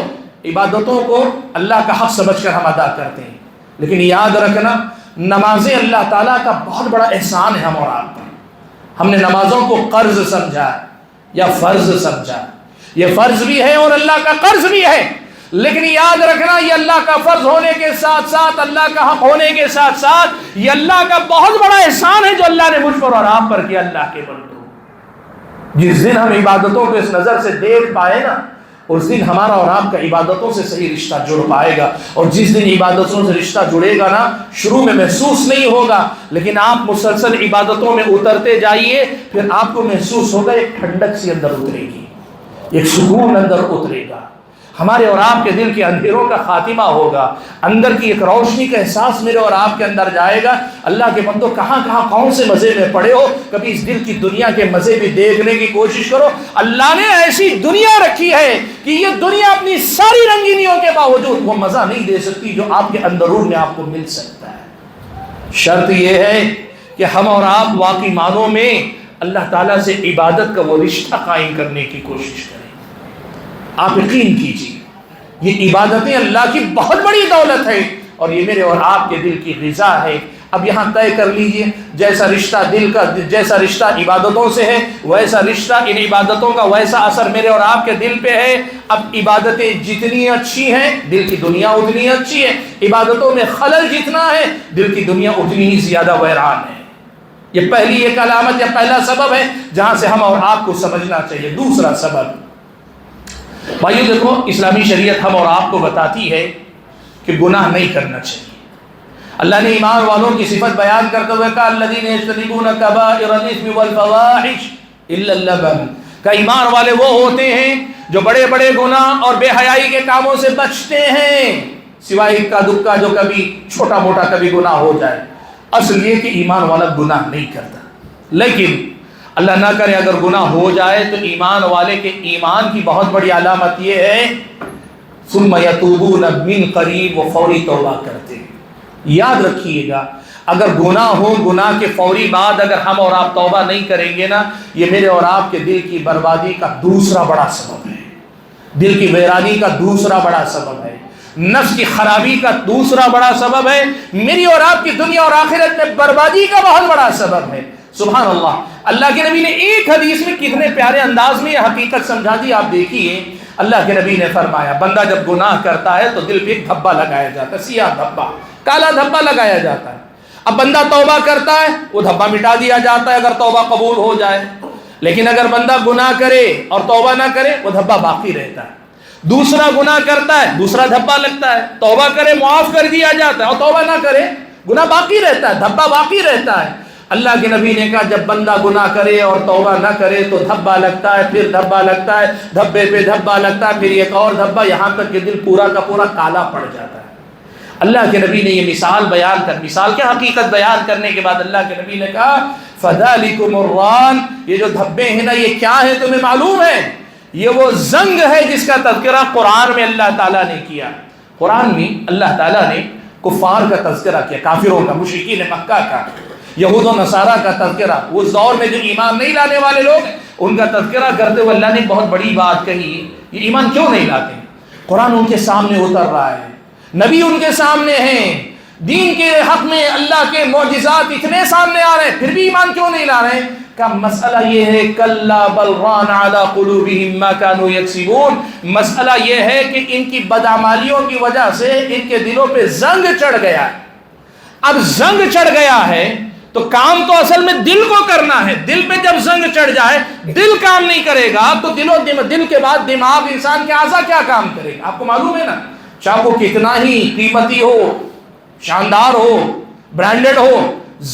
عبادتوں کو اللہ کا حق سمجھ کر ہم ادا کرتے ہیں، لیکن یاد رکھنا نمازیں اللہ تعالیٰ کا بہت بڑا احسان ہے ہم اور آپ پر۔ ہم نے نمازوں کو قرض سمجھا یا فرض سمجھا، یہ فرض بھی ہے اور اللہ کا قرض بھی ہے، لیکن یاد رکھنا یہ اللہ کا فرض ہونے کے ساتھ ساتھ، اللہ کا حق ہونے کے ساتھ ساتھ، یہ اللہ کا بہت بڑا احسان ہے جو اللہ نے مجھ پر اور آپ پر کیا۔ اللہ کے بندو، جس دن ہم عبادتوں کو اس نظر سے دیکھ پائے نا، اس دن ہمارا اور آپ کا عبادتوں سے صحیح رشتہ جڑ پائے گا، اور جس دن عبادتوں سے رشتہ جڑے گا نا، شروع میں محسوس نہیں ہوگا، لیکن آپ مسلسل عبادتوں میں اترتے جائیے، پھر آپ کو محسوس ہوگا ایک ٹھنڈک سی اندر اترے گی، ایک سکون اندر اترے گا، ہمارے اور آپ کے دل کے اندھیروں کا خاتمہ ہوگا، اندر کی ایک روشنی کا احساس میرے اور آپ کے اندر جائے گا۔ اللہ کے بندو، کہاں کہاں کون سے مزے میں پڑے ہو، کبھی اس دل کی دنیا کے مزے بھی دیکھنے کی کوشش کرو۔ اللہ نے ایسی دنیا رکھی ہے کہ یہ دنیا اپنی ساری رنگینیوں کے باوجود وہ مزہ نہیں دے سکتی جو آپ کے اندرون میں آپ کو مل سکتا ہے۔ شرط یہ ہے کہ ہم اور آپ واقعی معنوں میں اللہ تعالیٰ سے عبادت کا وہ رشتہ قائم کرنے کی کوشش کریں۔ آپ یقین کیجیے یہ عبادتیں اللہ کی بہت بڑی دولت ہے، اور یہ میرے اور آپ کے دل کی غذا ہے۔ اب یہاں طے کر لیجئے، جیسا رشتہ دل کا، جیسا رشتہ عبادتوں سے ہے، ویسا رشتہ ان عبادتوں کا، ویسا اثر میرے اور آپ کے دل پہ ہے۔ اب عبادتیں جتنی اچھی ہیں دل کی دنیا اتنی اچھی ہے، عبادتوں میں خلل جتنا ہے دل کی دنیا اتنی ہی زیادہ ویران ہے۔ یہ پہلی ایک علامت یا پہلا سبب ہے جہاں سے ہم اور آپ کو سمجھنا چاہیے۔ دوسرا سبب، بھائیو دیکھو، اسلامی شریعت ہم اور آپ کو بتاتی ہے کہ گناہ نہیں کرنا چاہیے۔ اللہ نے ایمان والوں کی صفت بیان کرتے ہوئے کہا الذین یجتنبون کبائر الاثم والفواحش الا اللبن، کہ ایمان والے وہ ہوتے ہیں جو بڑے بڑے گناہ اور بے حیائی کے کاموں سے بچتے ہیں، سوائے کا دکا جو کبھی چھوٹا موٹا کبھی گناہ ہو جائے۔ اصل یہ کہ ایمان والا گناہ نہیں کرتا، لیکن اللہ نہ کرے اگر گناہ ہو جائے تو ایمان والے کے ایمان کی بہت بڑی علامت یہ ہے ثم یتوبون من قریب، وہ فوری توبہ کرتے ہیں۔ یاد رکھیے گا، اگر گناہ ہو، گناہ کے فوری بعد اگر ہم اور آپ توبہ نہیں کریں گے نا، یہ میرے اور آپ کے دل کی بربادی کا دوسرا بڑا سبب ہے، دل کی ویرانی کا دوسرا بڑا سبب ہے، نفس کی خرابی کا دوسرا بڑا سبب ہے، میری اور آپ کی دنیا اور آخرت میں بربادی کا بہت بڑا سبب ہے۔ سبحان اللہ، اللہ کے نبی نے ایک حدیث میں کتنے پیارے انداز میں یہ حقیقت سمجھا دی، آپ دیکھیے۔ اللہ کے نبی نے فرمایا بندہ جب گناہ کرتا ہے تو دل پہ ایک دھبا لگایا جاتا ہے، سیاہ دھبا، کالا دھبا لگایا جاتا ہے۔ اب بندہ توبہ کرتا ہے وہ دھبا مٹا دیا جاتا ہے اگر توبہ قبول ہو جائے، لیکن اگر بندہ گناہ کرے اور توبہ نہ کرے وہ دھبا باقی رہتا ہے۔ دوسرا گناہ کرتا ہے دوسرا دھبا لگتا ہے، توبہ کرے معاف کر دیا جاتا ہے اور توبہ نہ کرے گناہ باقی رہتا ہے، دھبا باقی رہتا ہے۔ اللہ کے نبی نے کہا جب بندہ گناہ کرے اور توبہ نہ کرے تو دھبا لگتا ہے، پھر دھبا لگتا ہے، دھبے پہ دھبا لگتا ہے، پھر ایک اور دھبا، یہاں تک کہ دل پورا کا پورا کالا پڑ جاتا ہے۔ اللہ کے نبی نے یہ مثال کیا حقیقت بیان کرنے کے بعد اللہ کے نبی نے کہا فَذَلِكُمُ الرَّانِ، یہ جو دھبے ہیں نا یہ کیا ہے تمہیں معلوم ہے؟ یہ وہ زنگ ہے جس کا تذکرہ قرآن میں اللہ تعالیٰ نے کیا۔ قرآن میں اللہ تعالیٰ نے کفار کا تذکرہ کیا، کافروں کا، مشرکین مکہ کا، یہود و نصارہ کا تذکرہ، اس دور میں جو ایمان نہیں لانے والے لوگ ان کا تذکرہ کرتے ہوئے اللہ نے بہت بڑی بات کہی، یہ ایمان کیوں نہیں لاتے؟ قرآن ان کے سامنے اتر رہا ہے، نبی ان کے سامنے ہیں، دین کے حق میں اللہ کے معجزات اتنے سامنے آ رہے ہیں، پھر بھی ایمان کیوں نہیں لا رہے ہیں؟ کا مسئلہ یہ ہے کلا بل ران علی قلوبہم ما کانوا یکسبون، مسئلہ یہ ہے کہ ان کی بدعمالیوں کی وجہ سے ان کے دلوں پہ زنگ چڑھ گیا ہے۔ اب زنگ چڑھ گیا ہے تو کام تو اصل میں دل کو کرنا ہے، دل پہ جب زنگ چڑھ جائے دل کام نہیں کرے گا تو دل کے بعد دماغ انسان کے اعضاء کیا کام کرے گا؟ آپ کو معلوم ہے نا، چاقو کتنا ہی قیمتی ہو، شاندار ہو، برانڈڈ ہو،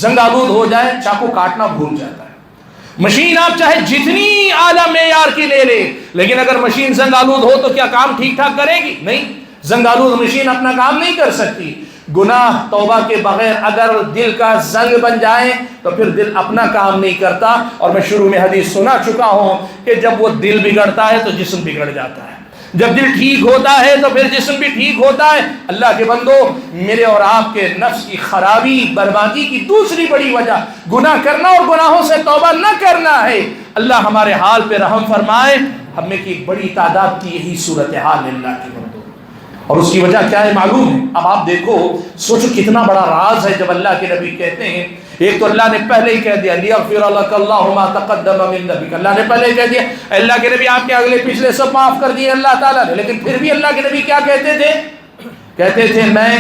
زنگ آلود ہو جائے چاقو کاٹنا بھول جاتا ہے۔ مشین آپ چاہے جتنی اعلیٰ معیار کی لے لے، لیکن اگر مشین زنگ آلود ہو تو کیا کام ٹھیک ٹھاک کرے گی؟ نہیں، زنگ آلود مشین اپنا کام نہیں کر سکتی۔ گناہ توبہ کے بغیر اگر دل کا زنگ بن جائے تو پھر دل اپنا کام نہیں کرتا، اور میں شروع میں حدیث سنا چکا ہوں کہ جب وہ دل بگڑتا ہے تو جسم بگڑ جاتا ہے، جب دل ٹھیک ہوتا ہے تو پھر جسم بھی ٹھیک ہوتا ہے۔ اللہ کے بندو، میرے اور آپ کے نفس کی خرابی بربادی کی دوسری بڑی وجہ گناہ کرنا اور گناہوں سے توبہ نہ کرنا ہے۔ اللہ ہمارے حال پہ رحم فرمائے۔ ہم میں کی بڑی تعداد کی یہی صورتحال ہے اللہ کے بندو، اور اس کی وجہ کیا ہے معلوم ہے؟ اب آپ دیکھو، سوچو کتنا بڑا راز ہے جب اللہ کے نبی کہتے ہیں، ایک تو اللہ نے پہلے ہی کہہ دیا لیغفر لک اللہ ما تقدم من ذنبک، اللہ نے پہلے ہی کہہ دیا اللہ کے نبی آپ کے اگلے پچھلے سب معاف کر دیے اللہ تعالیٰ نے، لیکن پھر بھی اللہ کے نبی کیا کہتے تھے؟ کہتے تھے میں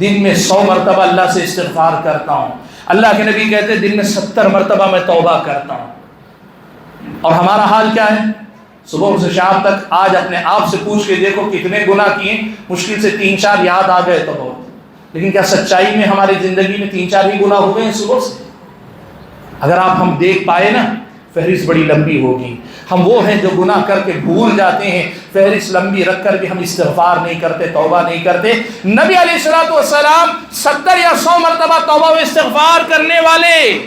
دن میں 100 مرتبہ اللہ سے استغفار کرتا ہوں۔ اللہ کے نبی کہتے دن میں 70 مرتبہ میں توبہ کرتا ہوں۔ اور ہمارا حال کیا ہے؟ صبح سے شام تک آج اپنے آپ سے پوچھ کے دیکھو کتنے گناہ کیے، مشکل سے 3-4 یاد آ گئے تو بہت، لیکن کیا سچائی میں ہماری زندگی میں 3-4 ہی گناہ ہوئے ہیں صبح سے؟ اگر آپ ہم دیکھ پائے نا فہرست بڑی لمبی ہوگی۔ ہم وہ ہیں جو گناہ کر کے بھول جاتے ہیں، فہرست لمبی رکھ کر بھی ہم استغفار نہیں کرتے، توبہ نہیں کرتے۔ نبی علیہ الصلوۃ والسلام 70 یا 100 مرتبہ توبہ و استغفار کرنے والے،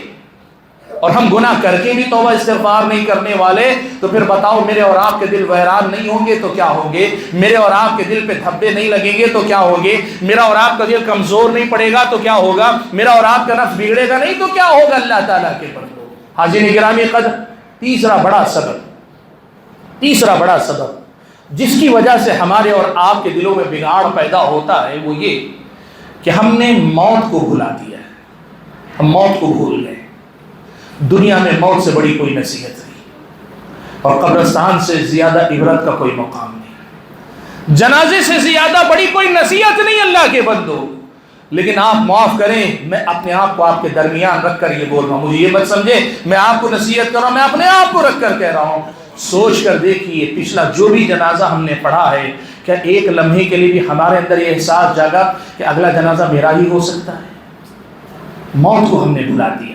اور ہم گناہ کر کے بھی توبہ استغفار نہیں کرنے والے، تو پھر بتاؤ میرے اور آپ کے دل ویران نہیں ہوں گے تو کیا ہوں گے؟ میرے اور آپ کے دل پہ دھبے نہیں لگیں گے تو کیا ہوگے؟ میرا اور آپ کا دل کمزور نہیں پڑے گا تو کیا ہوگا؟ میرا اور آپ کا نفس بگڑے گا نہیں تو کیا ہوگا؟ اللہ تعالیٰ کے بندو، حاضرین گرامی قدر، تیسرا بڑا سبب جس کی وجہ سے ہمارے اور آپ کے دلوں میں بگاڑ پیدا ہوتا ہے وہ یہ کہ ہم نے موت کو بھلا دیا ہے، ہم موت کو بھول گئے۔ دنیا میں موت سے بڑی کوئی نصیحت نہیں، اور قبرستان سے زیادہ عبرت کا کوئی مقام نہیں، جنازے سے زیادہ بڑی کوئی نصیحت نہیں اللہ کے بندو۔ لیکن آپ معاف کریں، میں اپنے آپ کو آپ کے درمیان رکھ کر یہ بول رہا ہوں، مجھے یہ مت سمجھے میں آپ کو نصیحت کر رہا ہوں، میں اپنے آپ کو رکھ کر کہہ رہا ہوں۔ سوچ کر دیکھیے پچھلا جو بھی جنازہ ہم نے پڑھا ہے، کیا ایک لمحے کے لیے بھی ہمارے اندر یہ احساس جاگا کہ اگلا جنازہ میرا ہی ہو سکتا ہے؟ موت کو ہم نے بھلا دیا۔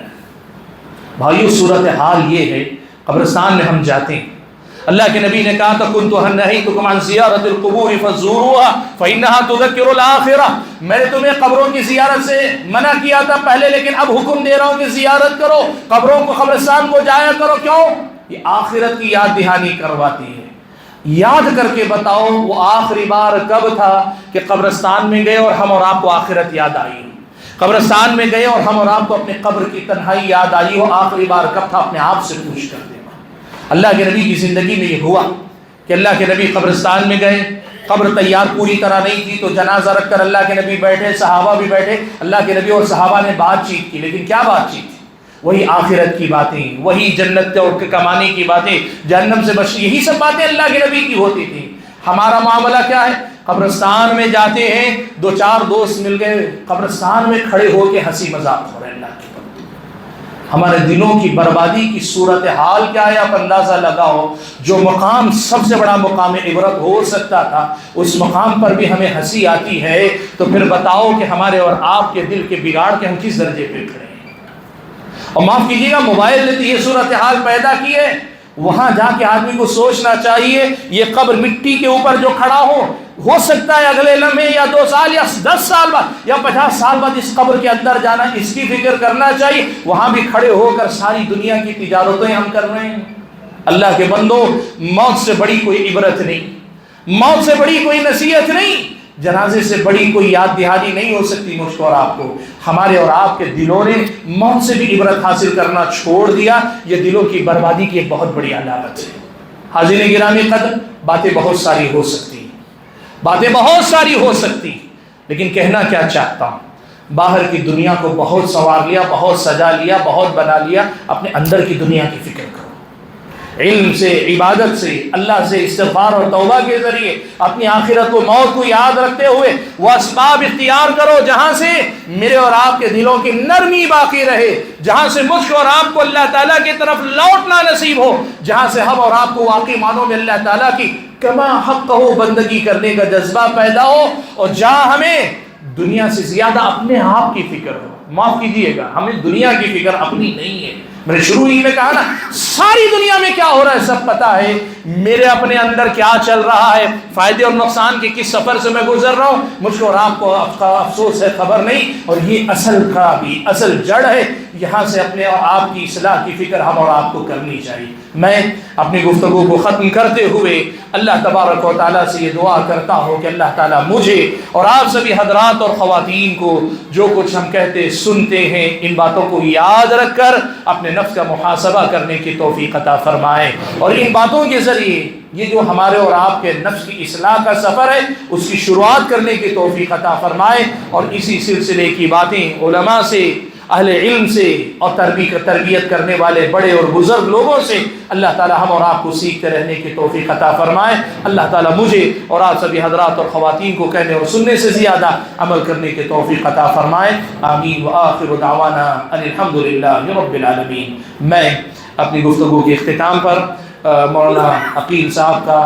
بھائیو، صورتحال یہ ہے، قبرستان میں ہم جاتے ہیں، اللہ کے نبی نے کہا تھا كنت نهيتكم عن زيارة القبور فزوروها فإنها تذكر الآخرة، میں نے تمہیں قبروں کی زیارت سے منع کیا تھا پہلے، لیکن اب حکم دے رہا ہوں کہ زیارت کرو، قبروں کو، قبرستان کو جایا کرو۔ کیوں؟ یہ آخرت کی یاد دہانی کرواتی ہے۔ یاد کر کے بتاؤ وہ آخری بار کب تھا کہ قبرستان میں گئے اور ہم اور آپ کو آخرت یاد آئی؟ قبرستان میں گئے اور ہم اور آپ کو اپنے قبر کی تنہائی یاد آئی ہو، آخری بار کب تھا؟ اپنے آپ سے پوچھ کر دینا۔ اللہ کے نبی کی زندگی میں یہ ہوا کہ اللہ کے نبی قبرستان میں گئے، قبر تیار پوری طرح نہیں تھی تو جنازہ رکھ کر اللہ کے نبی بیٹھے، صحابہ بھی بیٹھے، اللہ کے نبی اور صحابہ نے بات چیت کی، لیکن کیا بات چیت تھی؟ وہی آخرت کی باتیں، وہی جنت کے کمانے کی باتیں، جہنم سے بچ، یہی سب باتیں اللہ کے نبی کی ہوتی تھیں۔ ہمارا معاملہ کیا ہے؟ قبرستان میں جاتے ہیں، دو چار دوست مل گئے، قبرستان میں کھڑے ہو کے ہنسی مذاق ہو رہے ہیں۔ اللہ کی ہمارے دلوں کی بربادی کی صورتحال کیا ہے آپ اندازہ لگاؤ۔ جو مقام سب سے بڑا مقام عبرت ہو سکتا تھا، اس مقام پر بھی ہمیں ہنسی آتی ہے، تو پھر بتاؤ کہ ہمارے اور آپ کے دل کے بگاڑ کے ہم کس درجے پہ کھڑے ہیں۔ اور معاف کیجیے گا، موبائل نے تو یہ صورتحال پیدا کی ہے۔ وہاں جا کے آدمی کو سوچنا چاہیے، یہ قبر مٹی کے اوپر جو کھڑا ہو سکتا ہے اگلے لمحے یا 2 سال یا 10 سال بعد یا 50 سال بعد اس قبر کے اندر جانا، اس کی فکر کرنا چاہیے۔ وہاں بھی کھڑے ہو کر ساری دنیا کی تجارتیں ہم کر رہے ہیں۔ اللہ کے بندو، موت سے بڑی کوئی عبرت نہیں، موت سے بڑی کوئی نصیحت نہیں، جنازے سے بڑی کوئی یاد دہانی نہیں ہو سکتی مجھ کو اور آپ کو۔ ہمارے اور آپ کے دلوں نے موت سے بھی عبرت حاصل کرنا چھوڑ دیا، یہ دلوں کی بربادی کی ایک بہت بڑی علامت ہے۔ حاضرین گرامی قدر، باتیں بہت ساری ہو سکتی، باتیں بہت ساری ہو سکتی، لیکن کہنا کیا چاہتا ہوں، باہر کی دنیا کو بہت سنوار لیا، بہت سجا لیا، بہت بنا لیا، اپنے اندر کی دنیا کی فکر کرو۔ علم سے، عبادت سے، اللہ سے استغفار اور توبہ کے ذریعے اپنی آخرت کو، موت کو یاد رکھتے ہوئے وہ اسباب اختیار کرو جہاں سے میرے اور آپ کے دلوں کی نرمی باقی رہے، جہاں سے مجھ کو اور آپ کو اللہ تعالیٰ کی طرف لوٹنا نصیب ہو، جہاں سے ہم اور آپ کو واقعی معنوں میں اللہ تعالیٰ کی کما حق ہو بندگی کرنے کا جذبہ پیدا ہو، اور جہاں ہمیں دنیا سے زیادہ اپنے آپ کی فکر ہو۔ معاف کیجیے گا، ہمیں دنیا کی فکر اپنی نہیں ہے۔ میں نے شروع ہی میں کہا نا، ساری دنیا میں کیا ہو رہا ہے سب پتا ہے، میرے اپنے اندر کیا چل رہا ہے، فائدے اور نقصان کے کس سفر سے میں گزر رہا ہوں، مجھ کو اور آپ کو افسوس ہے، خبر نہیں۔ اور یہ اصل خرابی، اصل جڑ ہے، یہاں سے اپنے اور آپ کی اصلاح کی فکر ہم اور آپ کو کرنی چاہیے۔ میں اپنی گفتگو کو ختم کرتے ہوئے اللہ تبارک و تعالیٰ سے یہ دعا کرتا ہوں کہ اللہ تعالیٰ مجھے اور آپ سبھی حضرات اور خواتین کو جو کچھ ہم کہتے سنتے ہیں، ان باتوں کو یاد رکھ کر اپنے نفس کا محاسبہ کرنے کی توفیق عطا فرمائے، اور ان باتوں کے ذریعے یہ جو ہمارے اور آپ کے نفس کی اصلاح کا سفر ہے اس کی شروعات کرنے کی توفیق عطا فرمائے، اور اسی سلسلے کی باتیں علماء سے، اہل علم سے اور تربیت کرنے والے بڑے اور بزرگ لوگوں سے اللہ تعالی ہم اور آپ کو سیکھتے رہنے کی توفیق عطا فرمائے۔ اللہ تعالی مجھے اور آپ سبھی حضرات اور خواتین کو کہنے اور سننے سے زیادہ عمل کرنے کی توفیق عطا فرمائے۔ آمین وآخر دعوانا ان الحمدللہ رب العالمین۔ میں اپنی گفتگو کے اختتام پر مولانا عقیل صاحب کا